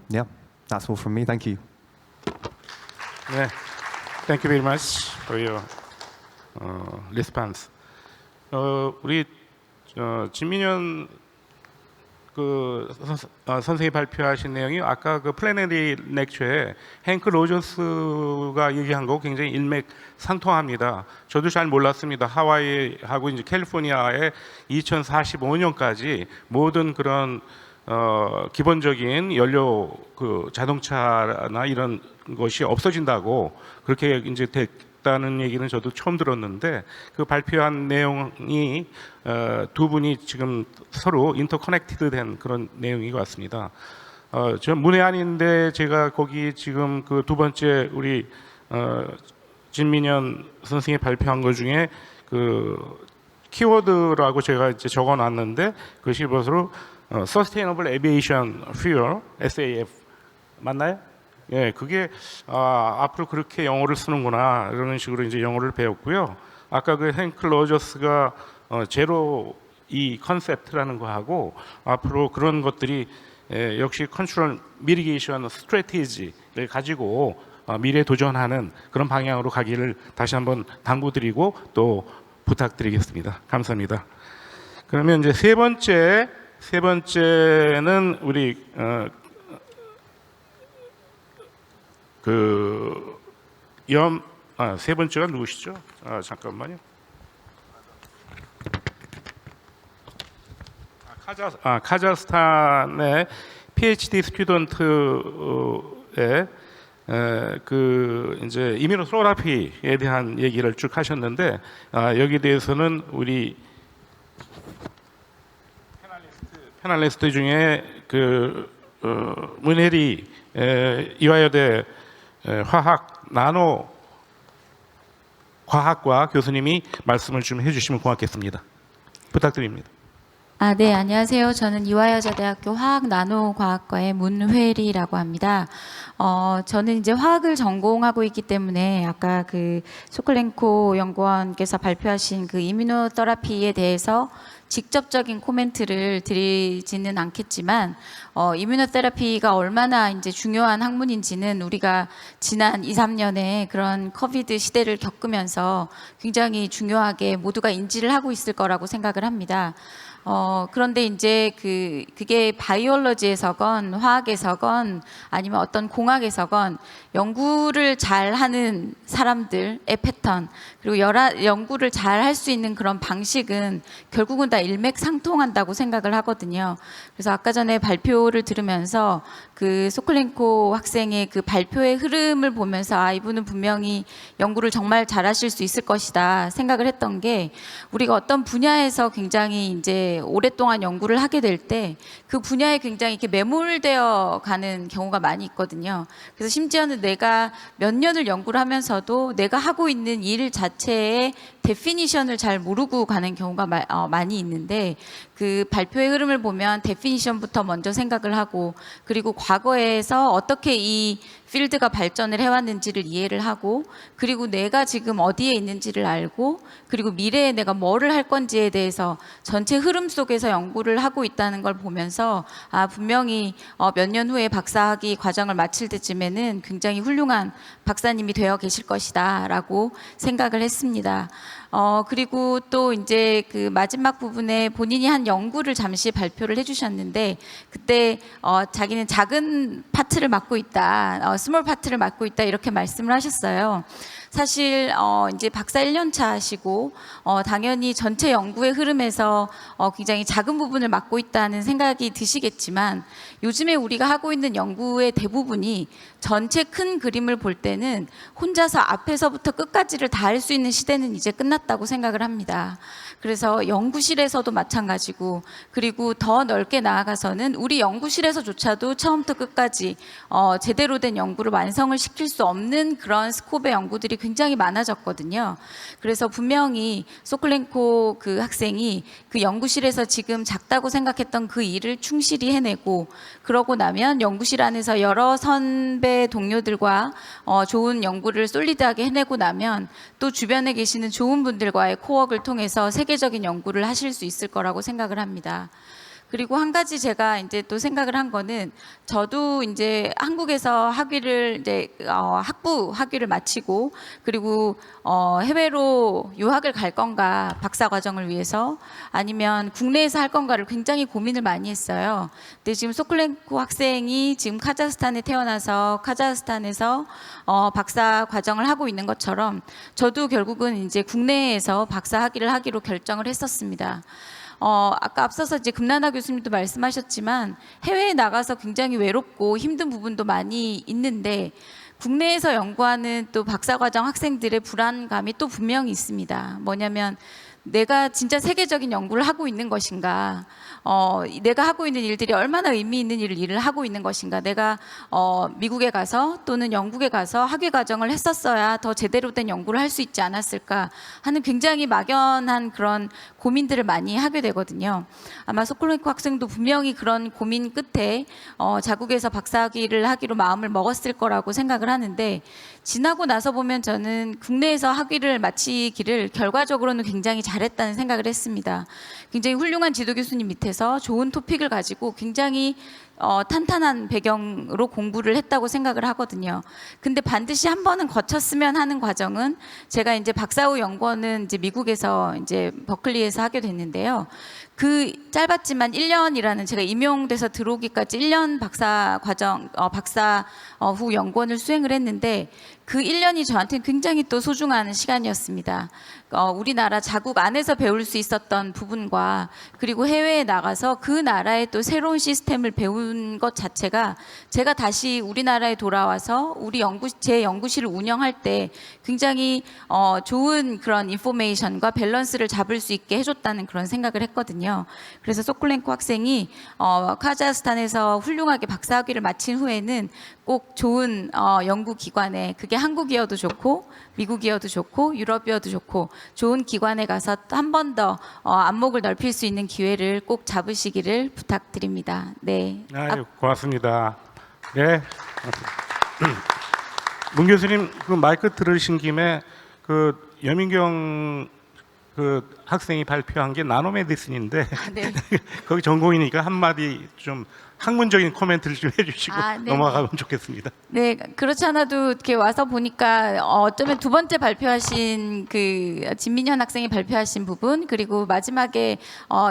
yeah, that's all from me. Thank you. 네, thank you very much for your response. 우리 진민현 선생님이 발표하신 내용이 아까 그 플래너리 렉처에 행크 로저스가 얘기한 거 굉장히 일맥상통합니다. 저도 잘 몰랐습니다. 하와이하고 이제 캘리포니아에 2045년까지 모든 그런 기본적인 연료 그 자동차나 이런 것이 없어진다고 그렇게 이제 됐다는 얘기는 저도 처음 들었는데 그 발표한 내용이 두 분이 지금 서로 인터커넥티드 된 그런 내용인 것 같습니다. 저 문외한인데 제가 거기 지금 그 두 번째 우리 진민현 선생님이 발표한 것 중에 그 키워드라고 제가 이제 적어놨는데 그것이 무엇으로 Sustainable Aviation Fuel (SAF) 맞나요? 예, 그게 앞으로 그렇게 영어를 쓰는구나 이런 식으로 이제 영어를 배웠고요. 아까 그 행크 로저스가 제로 이 컨셉트라는 거 하고 앞으로 그런 것들이 역시 컨트롤 미리게이션 스트래티지를 가지고 미래에 도전하는 그런 방향으로 가기를 다시 한번 당부드리고 또 부탁드리겠습니다. 감사합니다. 그러면 이제 세 번째는 우리 세 번째가 누구시죠? 잠깐만요. 카자흐스탄의 PhD 스튜던트의 그 이제 이뮤노테라피에 대한 얘기를 쭉 하셨는데 여기에 대해서는 우리 패널리스트 중에 그 문혜리 이화여대 화학 나노 과학과 교수님이 말씀을 좀 해주시면 고맙겠습니다. 부탁드립니다. 네, 안녕하세요. 저는 이화여자대학교 화학나노과학과의 문회리라고 합니다. 저는 이제 화학을 전공하고 있기 때문에 아까 그 소클렌코 연구원께서 발표하신 그 이뮤노테라피에 대해서 직접적인 코멘트를 드리지는 않겠지만 이뮤노테라피가 얼마나 이제 중요한 학문인지는 우리가 지난 2, 3년에 그런 코비드 시대를 겪으면서 굉장히 중요하게 모두가 인지를 하고 있을 거라고 생각을 합니다. 그런데 이제 그게 바이올로지에서건 화학에서건 아니면 어떤 공학에서건 연구를 잘하는 사람들의 패턴 그리고 연구를 잘 할 수 있는 그런 방식은 결국은 다 일맥상통한다고 생각을 하거든요. 그래서 아까 전에 발표를 들으면서 그 소콜렌코 학생의 그 발표의 흐름을 보면서 이분은 분명히 연구를 정말 잘하실 수 있을 것이다 생각을 했던 게 우리가 어떤 분야에서 굉장히 이제 오랫동안 연구를 하게 될 때 그 분야에 굉장히 이렇게 매몰되어 가는 경우가 많이 있거든요. 그래서 심지어는 내가 몇 년을 연구를 하면서도 내가 하고 있는 일 자체의 데피니션을 잘 모르고 가는 경우가 많이 있는데 그 발표의 흐름을 보면 데피니션부터 먼저 생각을 하고 그리고 과거에서 어떻게 이 필드가 발전을 해왔는지를 이해를 하고 그리고 내가 지금 어디에 있는지를 알고 그리고 미래에 내가 뭐를 할 건지에 대해서 전체 흐름 속에서 연구를 하고 있다는 걸 보면서 분명히 몇 년 후에 박사학위 과정을 마칠 때쯤에는 굉장히 훌륭한 박사님이 되어 계실 것이다 라고 생각을 했습니다. 그리고 또 이제 그 마지막 부분에 본인이 한 연구를 잠시 발표를 해주셨는데 그때 자기는 작은 파트를 맡고 있다, 스몰 파트를 맡고 있다 이렇게 말씀을 하셨어요. 사실 이제 박사 1년차 하시고 당연히 전체 연구의 흐름에서 굉장히 작은 부분을 맡고 있다는 생각이 드시겠지만 요즘에 우리가 하고 있는 연구의 대부분이 전체 큰 그림을 볼 때는 혼자서 앞에서부터 끝까지를 다 할 수 있는 시대는 이제 끝났다고 생각을 합니다. 그래서 연구실에서도 마찬가지고 그리고 더 넓게 나아가서는 우리 연구실에서조차도 처음부터 끝까지 제대로 된 연구를 완성을 시킬 수 없는 그런 스콥의 연구들이 굉장히 많아졌거든요. 그래서 분명히 소콜렌코 그 학생이 그 연구실에서 지금 작다고 생각했던 그 일을 충실히 해내고 그러고 나면 연구실 안에서 여러 선배 동료들과 좋은 연구를 솔리드하게 해내고 나면 또 주변에 계시는 좋은 분들과의 코워크를 통해서 세계적인 연구를 하실 수 있을 거라고 생각을 합니다. 그리고 한 가지 제가 이제 또 생각을 한 거는 저도 이제 한국에서 학위를 이제 학부 학위를 마치고 그리고 해외로 유학을 갈 건가 박사 과정을 위해서 아니면 국내에서 할 건가를 굉장히 고민을 많이 했어요. 근데 지금 소콜렌코 학생이 지금 카자흐스탄에 태어나서 카자흐스탄에서 박사 과정을 하고 있는 것처럼 저도 결국은 이제 국내에서 박사 학위를 하기로 결정을 했었습니다. 아까 앞서서 이제 금나나 교수님도 말씀하셨지만 해외에 나가서 굉장히 외롭고 힘든 부분도 많이 있는데 국내에서 연구하는 또 박사과정 학생들의 불안감이 또 분명히 있습니다. 뭐냐면 내가 진짜 세계적인 연구를 하고 있는 것인가, 내가 하고 있는 일들이 얼마나 의미 있는 일을 하고 있는 것인가, 내가 미국에 가서 또는 영국에 가서 학위 과정을 했었어야 더 제대로 된 연구를 할 수 있지 않았을까 하는 굉장히 막연한 그런 고민들을 많이 하게 되거든요. 아마 소콜렌코 학생도 분명히 그런 고민 끝에 자국에서 박사학위를 하기로 마음을 먹었을 거라고 생각을 하는데 지나고 나서 보면 저는 국내에서 학위를 마치기를 결과적으로는 굉장히 잘했다는 생각을 했습니다. 굉장히 훌륭한 지도 교수님 밑에서 좋은 토픽을 가지고 굉장히 탄탄한 배경으로 공부를 했다고 생각을 하거든요. 근데 반드시 한 번은 거쳤으면 하는 과정은 제가 이제 박사 후 연구원은 이제 미국에서 이제 버클리에서 하게 됐는데요. 그 짧았지만 1년이라는 제가 임용돼서 들어오기까지 1년 박사 과정, 박사 후 연구원을 수행을 했는데 그 1년이 저한테는 굉장히 또 소중한 시간이었습니다. 우리나라 자국 안에서 배울 수 있었던 부분과 그리고 해외에 나가서 그 나라의 또 새로운 시스템을 배운 것 자체가 제가 다시 우리나라에 돌아와서 제 연구실을 운영할 때 굉장히 좋은 그런 인포메이션과 밸런스를 잡을 수 있게 해줬다는 그런 생각을 했거든요. 그래서 소콜렌코 학생이 카자흐스탄에서 훌륭하게 박사학위를 마친 후에는 꼭 좋은 연구기관에 그게 한국이어도 좋고 미국이어도 좋고 유럽이어도 좋고 좋은 기관에 가서 한 번 더 안목을 넓힐 수 있는 기회를 꼭 잡으시기를 부탁드립니다. 네. 아유, 고맙습니다. 네. 문 교수님 그 마이크 들으신 김에 그 여민경 그 학생이 발표한 게 나노메디슨인데 네. 거기 전공이니까 한마디 좀 학문적인 코멘트를 좀 해주시고 네. 넘어가면 좋겠습니다. 네, 그렇지 않아도 이렇게 와서 보니까 어쩌면 두 번째 발표하신 그 진민현 학생이 발표하신 부분, 그리고 마지막에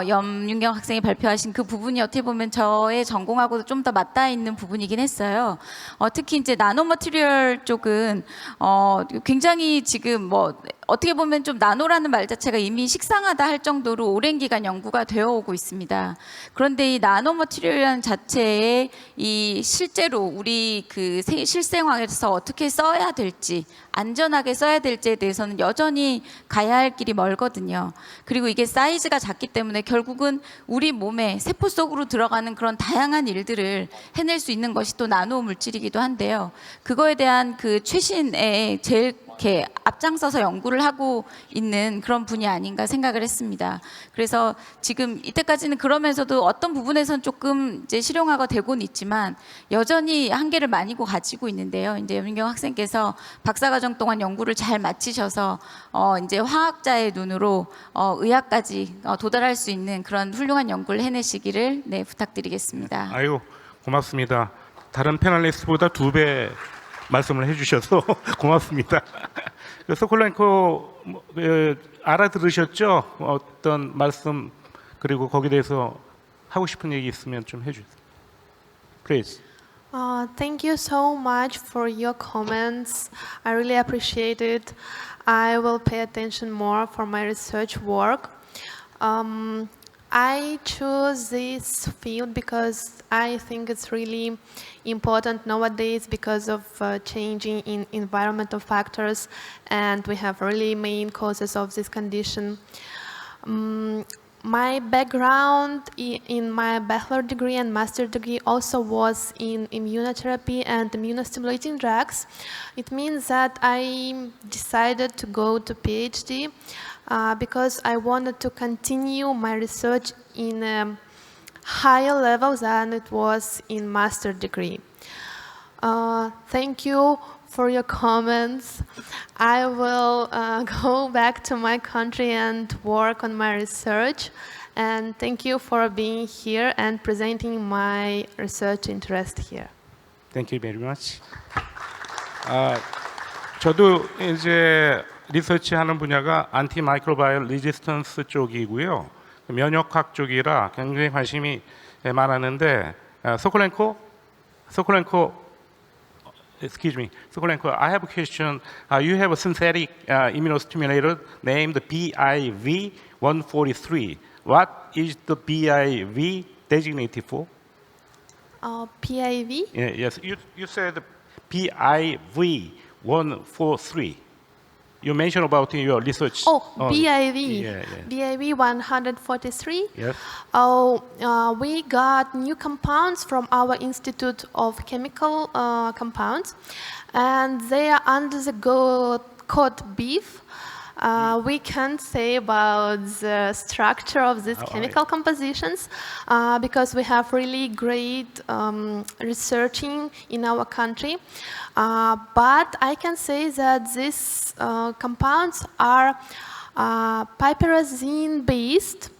염윤경 학생이 발표하신 그 부분이 어떻게 보면 저의 전공하고도 좀 더 맞닿아 있는 부분이긴 했어요. 특히 이제 나노 머티리얼 쪽은 굉장히 지금 뭐 어떻게 보면 좀 나노라는 말 자체가 이미 식상하다 할 정도로 오랜 기간 연구가 되어 오고 있습니다. 그런데 이 나노 머티리얼이라는 자체에 이 실제로 우리 그 실생활에서 어떻게 써야 될지, 안전하게 써야 될지에 대해서는 여전히 가야 할 길이 멀거든요. 그리고 이게 사이즈가 작기 때문에 결국은 우리 몸에 세포 속으로 들어가는 그런 다양한 일들을 해낼 수 있는 것이 또 나노 물질이기도 한데요. 그거에 대한 그 최신의 제일 이렇게 앞장서서 연구를 하고 있는 그런 분이 아닌가 생각을 했습니다. 그래서 지금 이때까지는 그러면서도 어떤 부분에서는 조금 이제 실용화가 되고는 있지만 여전히 한계를 많이 가지고 있는데요. 이제 염민경 학생께서 박사과정 동안 연구를 잘 마치셔서 이제 화학자의 눈으로 의학까지 도달할 수 있는 그런 훌륭한 연구를 해내시기를 부탁드리겠습니다. 아유, 고맙습니다. 다른 패널리스트보다 2배 말씀을 해주셔서 고맙습니다. 소콜렌코 알아들으셨죠? 어떤 말씀 그리고 거기에 대해서 하고 싶은 얘기 있으면 좀 해주세요. Please. Thank you so much for your comments. I really appreciate it. I will pay attention more for my research work. I chose this field because I think it's really important nowadays because of changing in environmental factors, and we have really main causes of this condition. My background in my bachelor degree and master degree also was in immunotherapy and immunostimulating drugs. It means that I decided to go to PhD because I wanted to continue my research in a higher level than it was in master degree. Thank you for your comments. I will go back to my country and work on my research. And thank you for being here and presenting my research interest here. Thank you very much. 저도 이제 리서치하는 분야가 안티마이크로바이얼 리지스턴스 쪽이고요. 면역학 쪽이라 굉장히 관심이 많았는데 소콜렌코, excuse me, Sokolenko, I have a question. You have a synthetic immunostimulator named BIV-143. What is the BIV designated for? PIV? Yes, you said BIV-143. You mentioned about in your research. BIV. Yeah. BIV 143. Yes. We got new compounds from our Institute of Chemical Compounds, and they are under the code BIV. We can't say about the structure of these chemical compositions because we have really great researching in our country. But I can say that these compounds are piperazine based.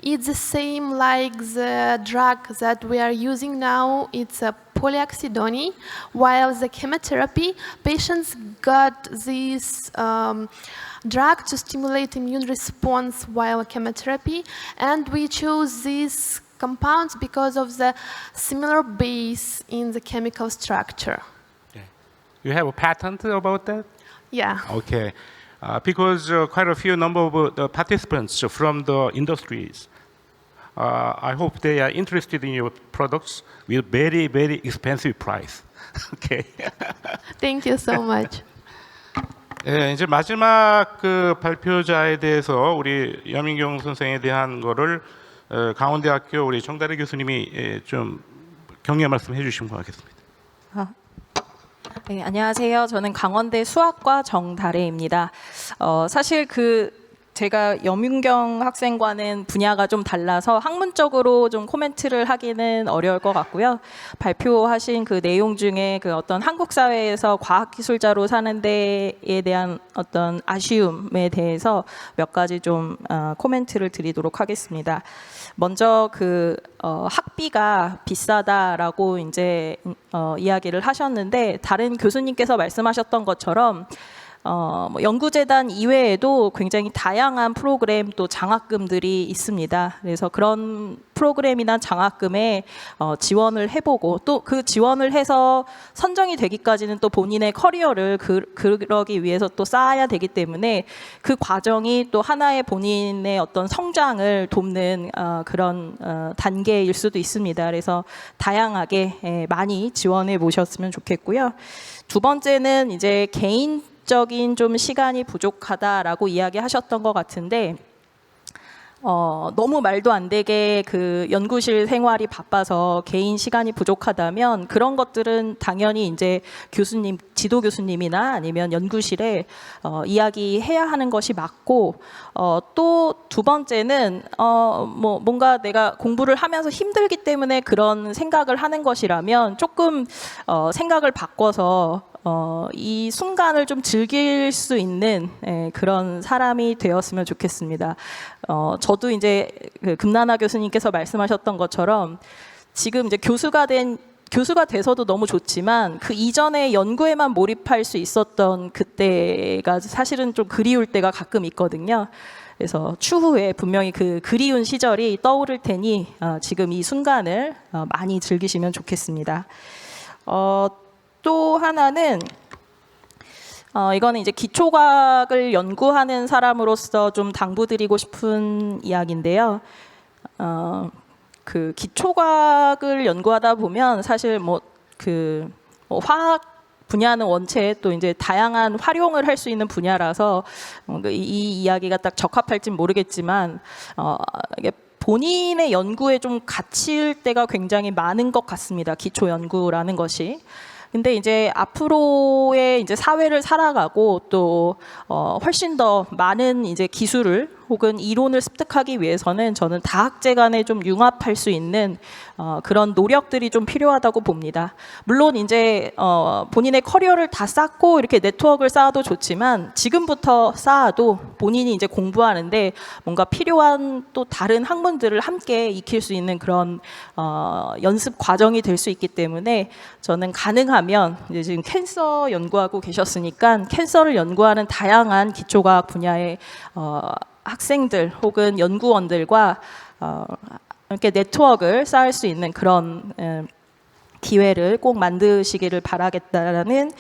It's the same like the drug that we are using now. It's a polyoxidone, while the chemotherapy patients got this drug to stimulate immune response while chemotherapy, and we chose these compounds because of the similar base in the chemical structure. You have a patent about that? Yeah. Okay. Because quite a few number of participants from the industries, I hope they are interested in your products with very, very expensive price. Okay. Thank you so much. 예, 이제 마지막 그 발표자에 대해서 우리 염인경 선생에 대한 거를 강원대학교 우리 정다래 교수님이 좀 격려 말씀해 주시면 고맙겠습니다. 네, 안녕하세요. 저는 강원대 수학과 정다래입니다. 사실 제가 염윤경 학생과는 분야가 좀 달라서 학문적으로 좀 코멘트를 하기는 어려울 것 같고요. 발표하신 그 내용 중에 그 어떤 한국 사회에서 과학기술자로 사는 데에 대한 어떤 아쉬움에 대해서 몇 가지 좀 코멘트를 드리도록 하겠습니다. 먼저 그 학비가 비싸다라고 이제 이야기를 하셨는데, 다른 교수님께서 말씀하셨던 것처럼 뭐 연구재단 이외에도 굉장히 다양한 프로그램 또 장학금들이 있습니다. 그래서 그런 프로그램이나 장학금에 지원을 해보고, 또 그 지원을 해서 선정이 되기까지는 또 본인의 커리어를 그러기 위해서 또 쌓아야 되기 때문에 그 과정이 또 하나의 본인의 어떤 성장을 돕는 그런 단계일 수도 있습니다. 그래서 다양하게 많이 지원해 보셨으면 좋겠고요. 두 번째는 이제 개인적인 좀 시간이 부족하다라고 이야기하셨던 것 같은데, 너무 말도 안 되게 그 연구실 생활이 바빠서 개인 시간이 부족하다면 그런 것들은 당연히 이제 교수님, 지도 교수님이나 아니면 연구실에 이야기해야 하는 것이 맞고, 또 두 번째는 뭐 뭔가 내가 공부를 하면서 힘들기 때문에 그런 생각을 하는 것이라면 조금 생각을 바꿔서 이 순간을 좀 즐길 수 있는 그런 사람이 되었으면 좋겠습니다. 저도 이제 그 금나나 교수님께서 말씀하셨던 것처럼 지금 이제 교수가 돼서도 너무 좋지만 그 이전에 연구에만 몰입할 수 있었던 그때가 사실은 좀 그리울 때가 가끔 있거든요. 그래서 추후에 분명히 그 그리운 시절이 떠오를 테니 지금 이 순간을 많이 즐기시면 좋겠습니다. 또 하나는 이거는 이제 기초과학을 연구하는 사람으로서 좀 당부드리고 싶은 이야기인데요. 그 기초과학을 연구하다 보면 사실 화학 분야는 원체 또 이제 다양한 활용을 할 수 있는 분야라서 이 이야기가 딱 적합할진 모르겠지만 이게 본인의 연구에 좀 갇힐 때가 굉장히 많은 것 같습니다. 기초 연구라는 것이. 근데 이제 앞으로의 이제 사회를 살아가고 또 훨씬 더 많은 이제 기술을 혹은 이론을 습득하기 위해서는 저는 다학제 간에 좀 융합할 수 있는 그런 노력들이 좀 필요하다고 봅니다. 물론 이제 본인의 커리어를 다 쌓고 이렇게 네트워크를 쌓아도 좋지만 지금부터 쌓아도 본인이 이제 공부하는데 뭔가 필요한 또 다른 학문들을 함께 익힐 수 있는 그런 연습 과정이 될 수 있기 때문에 저는 가능하면 이제 지금 캔서 연구하고 계셨으니까 캔서를 연구하는 다양한 기초과학 분야의 학생들 혹은 연구원들과 이렇게 네트워크를 쌓을 수 있는 그런 기회를 꼭 만드시기를 바라겠다라는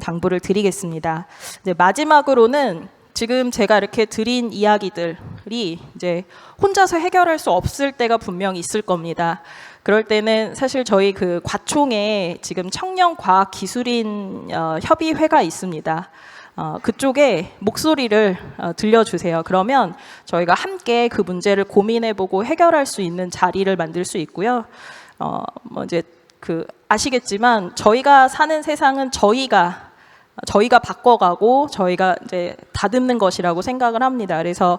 당부를 드리겠습니다. 이제 마지막으로는 지금 제가 이렇게 드린 이야기들이 이제 혼자서 해결할 수 없을 때가 분명히 있을 겁니다. 그럴 때는 사실 저희 그 과총에 지금 청년 과학기술인 협의회가 있습니다. 그쪽에 목소리를 들려주세요. 그러면 저희가 함께 그 문제를 고민해보고 해결할 수 있는 자리를 만들 수 있고요. 뭐 이제 아시겠지만 저희가 사는 세상은 저희가 바꿔가고 저희가 이제 다듬는 것이라고 생각을 합니다. 그래서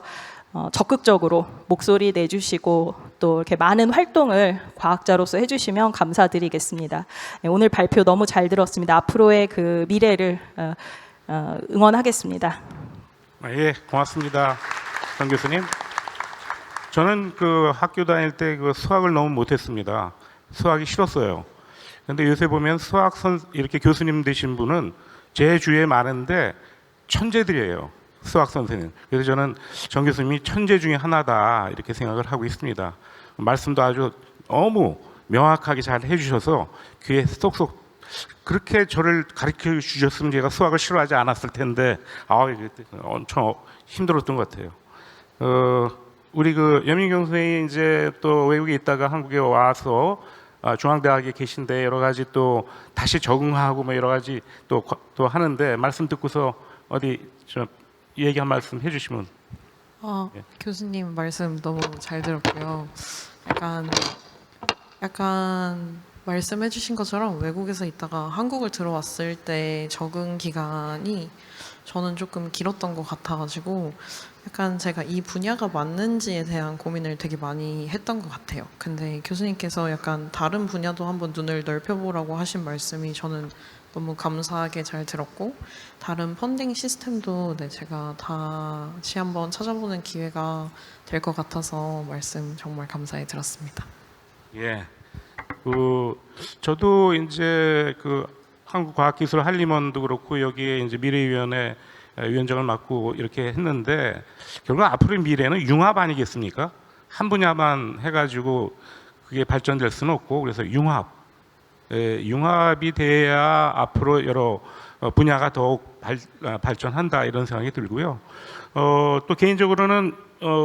적극적으로 목소리 내주시고 또 이렇게 많은 활동을 과학자로서 해주시면 감사드리겠습니다. 오늘 발표 너무 잘 들었습니다. 앞으로의 그 미래를 응원하겠습니다. 예, 고맙습니다, 정 교수님. 저는 그 학교 다닐 때 그 수학을 너무 못했습니다. 수학이 싫었어요. 근데 요새 보면 이렇게 교수님 되신 분은 제 주위에 많은데 천재들이에요. 수학 선생님. 그래서 저는 정 교수님이 천재 중에 하나다 이렇게 생각을 하고 있습니다. 말씀도 아주 너무 명확하게 잘 해주셔서 귀에 쏙쏙, 그렇게 저를 가르쳐 주셨으면 제가 수학을 싫어하지 않았을 텐데 엄청 힘들었던 것 같아요. 우리 그 염인경 선생님이 이제 또 외국에 있다가 한국에 와서 중앙대학에 계신데 여러 가지 또 다시 적응하고 뭐 여러 가지 또 하는데 말씀 듣고서 어디 얘기 한 말씀 해주시면. 예. 교수님 말씀 너무 잘 들었고요. 약간 말씀해주신 것처럼 외국에서 있다가 한국을 들어왔을 때 적응 기간이 저는 조금 길었던 것 같아가지고 약간 제가 이 분야가 맞는지에 대한 고민을 되게 많이 했던 것 같아요. 근데 교수님께서 약간 다른 분야도 한번 눈을 넓혀보라고 하신 말씀이 저는 너무 감사하게 잘 들었고, 다른 펀딩 시스템도 네, 제가 다시 한번 찾아보는 기회가 될 것 같아서 말씀 정말 감사히 들었습니다. 예. 저도 이제 한국과학기술 한림원도 그렇고 여기에 이제 미래위원회 위원장을 맡고 이렇게 했는데, 결국 앞으로의 미래는 융합 아니겠습니까? 한 분야만 해가지고 그게 발전될 수는 없고, 그래서 융합이 돼야 앞으로 여러 분야가 더욱 발전한다, 이런 생각이 들고요. 또 개인적으로는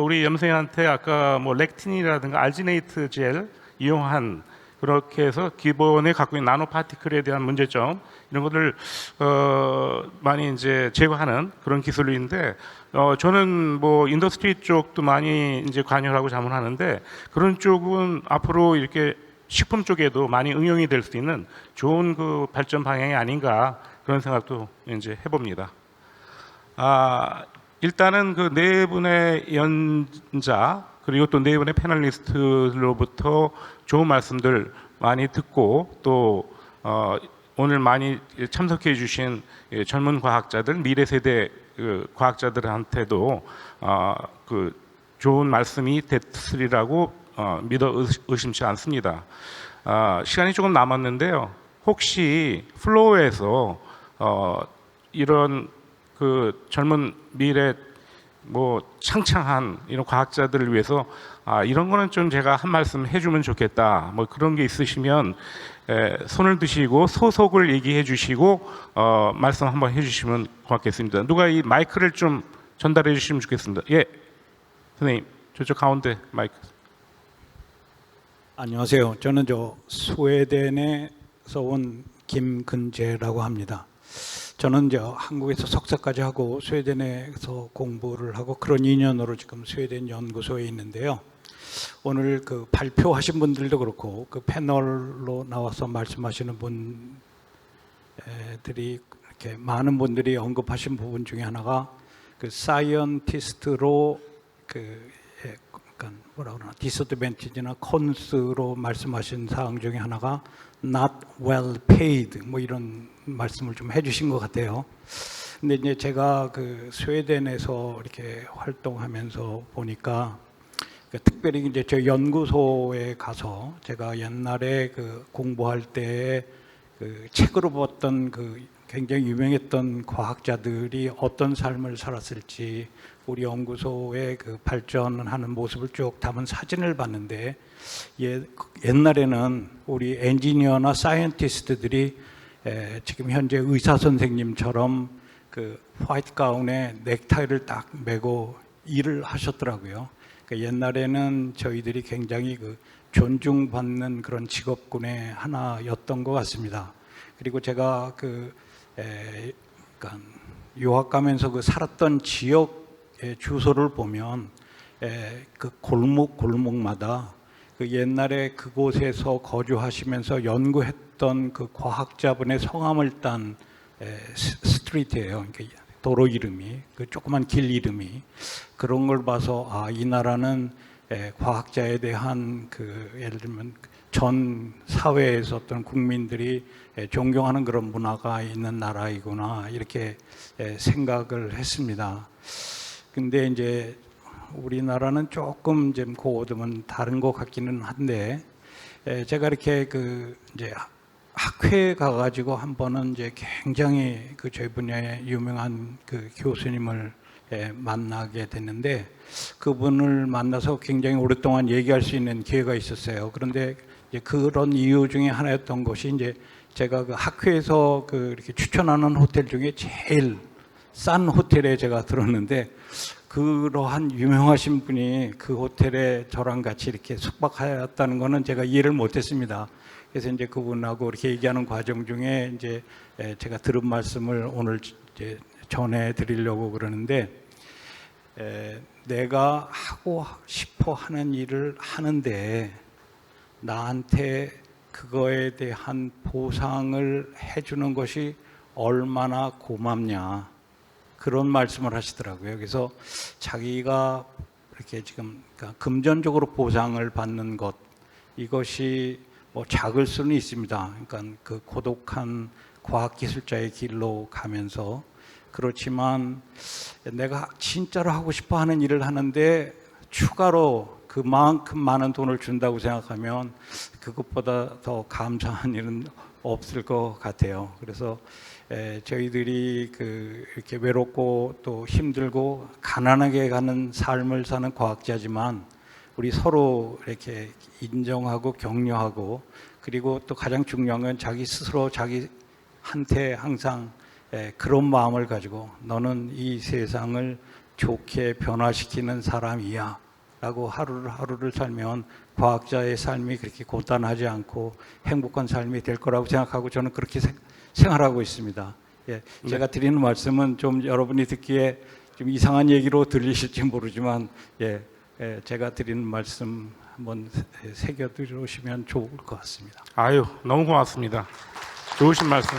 우리 염생한테 아까 뭐 렉틴이라든가 알지네이트 젤 이용한, 그렇게 해서 기본에 갖고 있는 나노 파티클에 대한 문제점, 이런 것들 많이 이제 제거하는 그런 기술인데, 저는 뭐 인더스트리 쪽도 많이 이제 관여를 하고 자문하는데, 그런 쪽은 앞으로 이렇게 식품 쪽에도 많이 응용이 될 수 있는 좋은 그 발전 방향이 아닌가, 그런 생각도 이제 해봅니다. 일단은 그 네 분의 연자, 그리고 또 네 분의 패널리스트로부터 좋은 말씀들 많이 듣고, 또 오늘 많이 참석해 주신 젊은 과학자들, 미래 세대 과학자들한테도 그 좋은 말씀이 됐으리라고 믿어 의심치 않습니다. 시간이 조금 남았는데요. 혹시 플로어에서 이런 그 젊은 미래 뭐 창창한 이런 과학자들을 위해서 이런 거는 좀 제가 한 말씀 해주면 좋겠다, 뭐 그런 게 있으시면 손을 드시고 소속을 얘기해 주시고 말씀 한번 해주시면 고맙겠습니다. 누가 이 마이크를 좀 전달해 주시면 좋겠습니다. 예, 선생님 저쪽 가운데 마이크. 안녕하세요. 저는 스웨덴에서 온 김근재라고 합니다. 저는 한국에서 석사까지 하고 스웨덴에서 공부를 하고 그런 인연으로 지금 스웨덴 연구소에 있는데요. 오늘 그 발표하신 분들도 그렇고 그 패널로 나와서 말씀하시는 분들이 이렇게 많은 분들이 언급하신 부분 중에 하나가 그 사이언티스트로 약간 뭐라 그러나 디스어드밴티지나 컨스로 말씀하신 사항 중에 하나가 not well paid 뭐 이런 말씀을 좀 해주신 것 같아요. 근데 이제 제가 그 스웨덴에서 이렇게 활동하면서 보니까 특별히 이제 저 연구소에 가서 제가 옛날에 그 공부할 때 그 책으로 봤던 그 굉장히 유명했던 과학자들이 어떤 삶을 살았을지 우리 연구소의 그 발전하는 모습을 쭉 담은 사진을 봤는데, 옛날에는 우리 엔지니어나 사이언티스트들이 지금 현재 의사 선생님처럼 그 화이트 가운에 넥타이를 딱 메고 일을 하셨더라고요. 그러니까 옛날에는 저희들이 굉장히 그 존중받는 그런 직업군의 하나였던 것 같습니다. 그리고 제가 그러니까 유학 가면서 그 살았던 지역의 주소를 보면 그 골목마다 그 옛날에 그곳에서 거주하시면서 연구했던 그 과학자분의 성함을 딴 스트리트예요. 그러니까 도로 이름이, 그 조그만 길 이름이. 그런 걸 봐서 이 나라는 과학자에 대한 그 예를 들면 전 사회에서 어떤 국민들이 존경하는 그런 문화가 있는 나라이구나, 이렇게 생각을 했습니다. 근데 이제 우리나라는 조금 좀 그거보다는 다른 것 같기는 한데, 제가 이렇게 이제 학회에 가가지고 한 번은 이제 굉장히 그 저희 분야의 유명한 그 교수님을 만나게 됐는데, 그분을 만나서 굉장히 오랫동안 얘기할 수 있는 기회가 있었어요. 그런데 이제 그런 이유 중에 하나였던 것이, 이제 제가 그 학회에서 이렇게 추천하는 호텔 중에 제일 싼 호텔에 제가 들었는데, 그러한 유명하신 분이 그 호텔에 저랑 같이 이렇게 숙박하였다는 거는 제가 이해를 못했습니다. 그래서 이제 그분하고 이렇게 얘기하는 과정 중에 이제 제가 들은 말씀을 오늘 이제 전해드리려고 그러는데, 내가 하고 싶어 하는 일을 하는데 나한테 그거에 대한 보상을 해주는 것이 얼마나 고맙냐, 그런 말씀을 하시더라고요. 그래서 자기가 이렇게 지금 그러니까 금전적으로 보상을 받는 것 이것이 뭐 작을 수는 있습니다. 그러니까 그 고독한 과학기술자의 길로 가면서 그렇지만 내가 진짜로 하고 싶어 하는 일을 하는데 추가로 그만큼 많은 돈을 준다고 생각하면 그것보다 더 감사한 일은 없을 것 같아요. 그래서 저희들이 이렇게 외롭고 또 힘들고 가난하게 가는 삶을 사는 과학자지만 우리 서로 이렇게 인정하고 격려하고 그리고 또 가장 중요한 건 자기 스스로 자기한테 항상 그런 마음을 가지고 너는 이 세상을 좋게 변화시키는 사람이야 라고 하루를 살면 과학자의 삶이 그렇게 고단하지 않고 행복한 삶이 될 거라고 생각하고 저는 그렇게 생활하고 있습니다. 예, 제가 드리는 말씀은 좀 여러분이 듣기에 좀 이상한 얘기로 들리실지 모르지만 제가 드리는 말씀 한번 새겨 들으시면 좋을 것 같습니다. 아유, 너무 고맙습니다. 좋으신 말씀.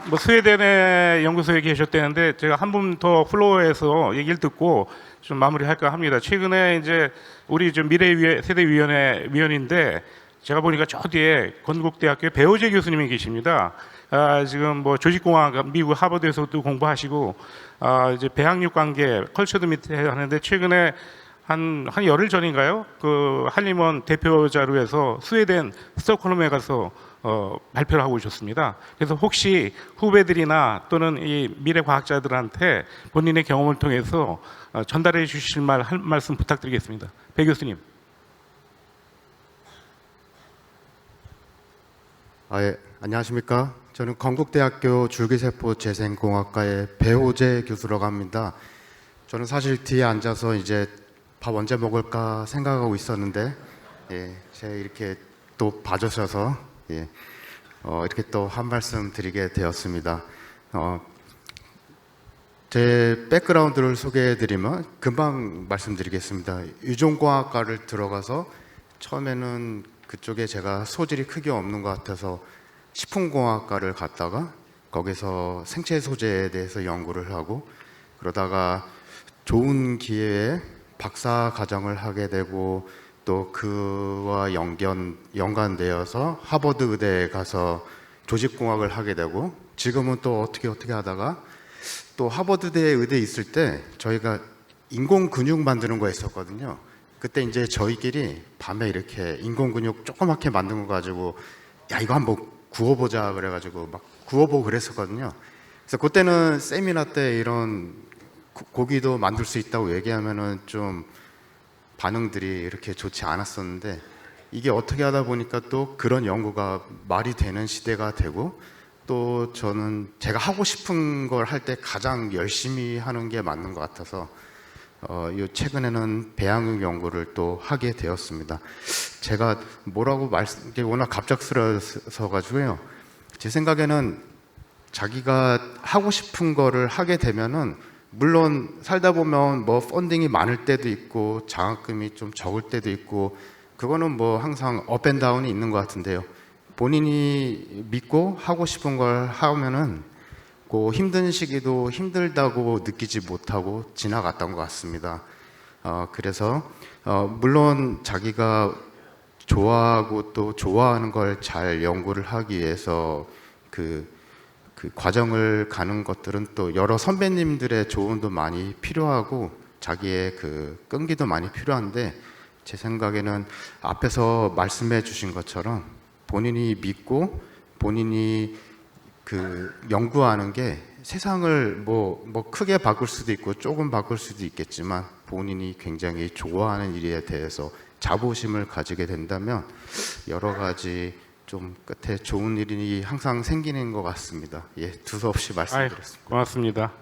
뭐 스웨덴의 연구소에 계셨다는데 제가 한 분 더 플로어에서 얘기를 듣고 좀 마무리할까 합니다. 최근에 이제 우리 좀 세대위원회 위원인데 제가 보니까 저 뒤에 건국대학교 배우재 교수님이 계십니다. 지금 뭐 조직공학 미국 하버드에서도 공부하시고 이제 배학육 관계 컬처도 밑에 하는데 최근에 한 열흘 전인가요? 그 한림원 대표자로 해서 스웨덴 스톡홀름에 가서 발표를 하고 오셨습니다. 그래서 혹시 후배들이나 또는 이 미래 과학자들한테 본인의 경험을 통해서 전달해 주실 한 말씀 부탁드리겠습니다. 배 교수님. 예, 안녕하십니까. 저는 건국대학교 줄기세포 재생공학과의 배호재 교수라고 합니다. 저는 사실 뒤에 앉아서 이제 밥 언제 먹을까 생각하고 있었는데 제가 이렇게 또 봐주셔서 이렇게 또 한 말씀 드리게 되었습니다. 제 백그라운드를 소개해드리면 금방 말씀드리겠습니다. 유전공학과를 들어가서 처음에는 그쪽에 제가 소질이 크게 없는 것 같아서 식품공학과를 갔다가 거기서 생체 소재에 대해서 연구를 하고 그러다가 좋은 기회에 박사 과정을 하게 되고 또 그와 연관되어서 하버드 의대에 가서 조직공학을 하게 되고 지금은 또 어떻게 하다가 또 하버드 의대에 있을 때 저희가 인공 근육 만드는 거 있었거든요. 그때 이제 저희끼리 밤에 이렇게 인공 근육 조그맣게 만든 거 가지고 야 이거 한번 구워보자 그래가지고 막 구워보고 그랬었거든요. 그래서 그때는 세미나 때 이런 고기도 만들 수 있다고 얘기하면은 좀 반응들이 이렇게 좋지 않았었는데 이게 어떻게 하다 보니까 또 그런 연구가 말이 되는 시대가 되고 또 저는 제가 하고 싶은 걸 할 때 가장 열심히 하는 게 맞는 것 같아서 최근에는 배양육 연구를 또 하게 되었습니다. 제가 뭐라고 이게 워낙 갑작스러워서 가지고요. 제 생각에는 자기가 하고 싶은 거를 하게 되면은 물론 살다 보면 뭐 펀딩이 많을 때도 있고 장학금이 좀 적을 때도 있고 그거는 뭐 항상 업앤다운이 있는 것 같은데요. 본인이 믿고 하고 싶은 걸 하면은 그 힘든 시기도 힘들다고 느끼지 못하고 지나갔던 것 같습니다. 그래서 물론 자기가 좋아하고 또 좋아하는 걸 잘 연구를 하기 위해서 그 과정을 가는 것들은 또 여러 선배님들의 조언도 많이 필요하고 자기의 그 끈기도 많이 필요한데 제 생각에는 앞에서 말씀해 주신 것처럼 본인이 믿고 본인이 연구하는 게 세상을 뭐 크게 바꿀 수도 있고 조금 바꿀 수도 있겠지만 본인이 굉장히 좋아하는 일에 대해서 자부심을 가지게 된다면 여러 가지 좀 끝에 좋은 일이 항상 생기는 것 같습니다. 두서없이 말씀드렸습니다. 고맙습니다.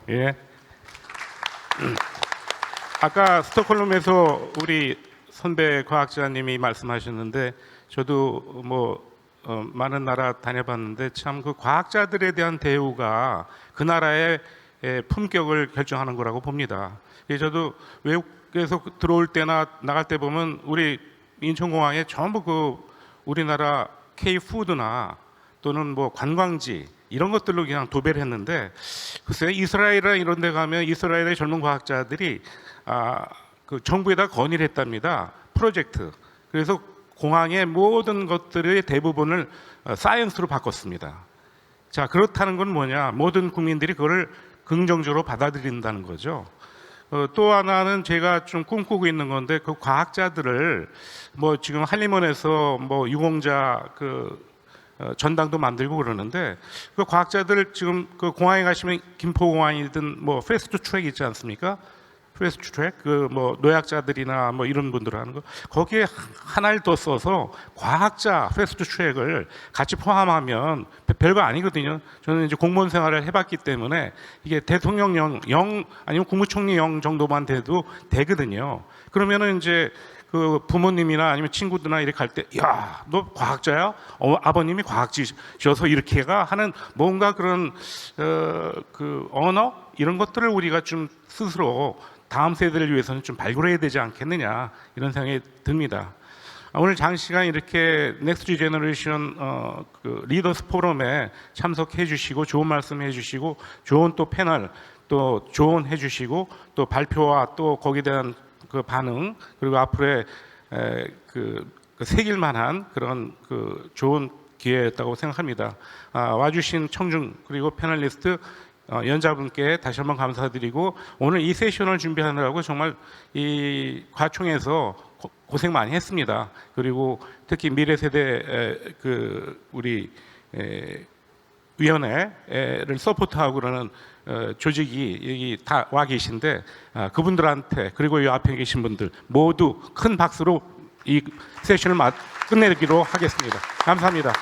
아까 스톡홀름에서 우리 선배 과학자님이 말씀하셨는데 저도 많은 나라 다녀봤는데 참 그 과학자들에 대한 대우가 그 나라의 품격을 결정하는 거라고 봅니다. 저도 외국에서 들어올 때나 나갈 때 보면 우리 인천공항에 전부 우리나라 K푸드나 또는 관광지 이런 것들로 그냥 도배를 했는데 글쎄요, 이스라엘이나 이런 데 가면 이스라엘의 젊은 과학자들이 그 정부에다 건의를 했답니다. 프로젝트. 그래서 공항의 모든 것들의 대부분을 사이언스로 바꿨습니다. 자, 그렇다는 건 뭐냐? 모든 국민들이 그걸 긍정적으로 받아들인다는 거죠. 또 하나는 제가 좀 꿈꾸고 있는 건데 그 과학자들을 뭐 지금 한림원에서 뭐 유공자 전당도 만들고 그러는데 그 과학자들 지금 그 공항에 가시면 김포공항이든 뭐 패스트 트랙 있지 않습니까? 패스트 트랙 그 뭐 노약자들이나 뭐 이런 분들 하는 거 거기에 하나를 더 써서 과학자 패스트 트랙을 같이 포함하면 별거 아니거든요. 저는 이제 공무원 생활을 해봤기 때문에 이게 대통령령 아니면 국무총리령 정도만 돼도 되거든요. 그러면은 이제 그 부모님이나 아니면 친구들이나 이렇게 갈 때, 야, 너 과학자야? 아버님이 과학지셔서 이렇게가 하는 뭔가 그런 그 언어 이런 것들을 우리가 좀 스스로 다음 세대를 위해서는 좀 발굴해야 되지 않겠느냐 이런 생각이 듭니다. 오늘 장시간 이렇게 넥스트 제너레이션 그 리더스 포럼에 참석해 주시고 좋은 말씀 해 주시고 좋은 또 패널 또 조언해 주시고 또 발표와 또 거기에 대한 그 반응 그리고 앞으로의 그 새길 만한 그런 그 좋은 기회였다고 생각합니다. 와주신 청중 그리고 패널리스트 연자분께 다시 한번 감사드리고 오늘 이 세션을 준비하느라고 정말 이 과총에서 고생 많이 했습니다. 그리고 특히 미래 세대 그 우리 위원회를 서포트하고 그러는 조직이 여기 다 와 계신데 그분들한테 그리고 이 앞에 계신 분들 모두 큰 박수로 이 세션을 끝내기로 하겠습니다. 감사합니다.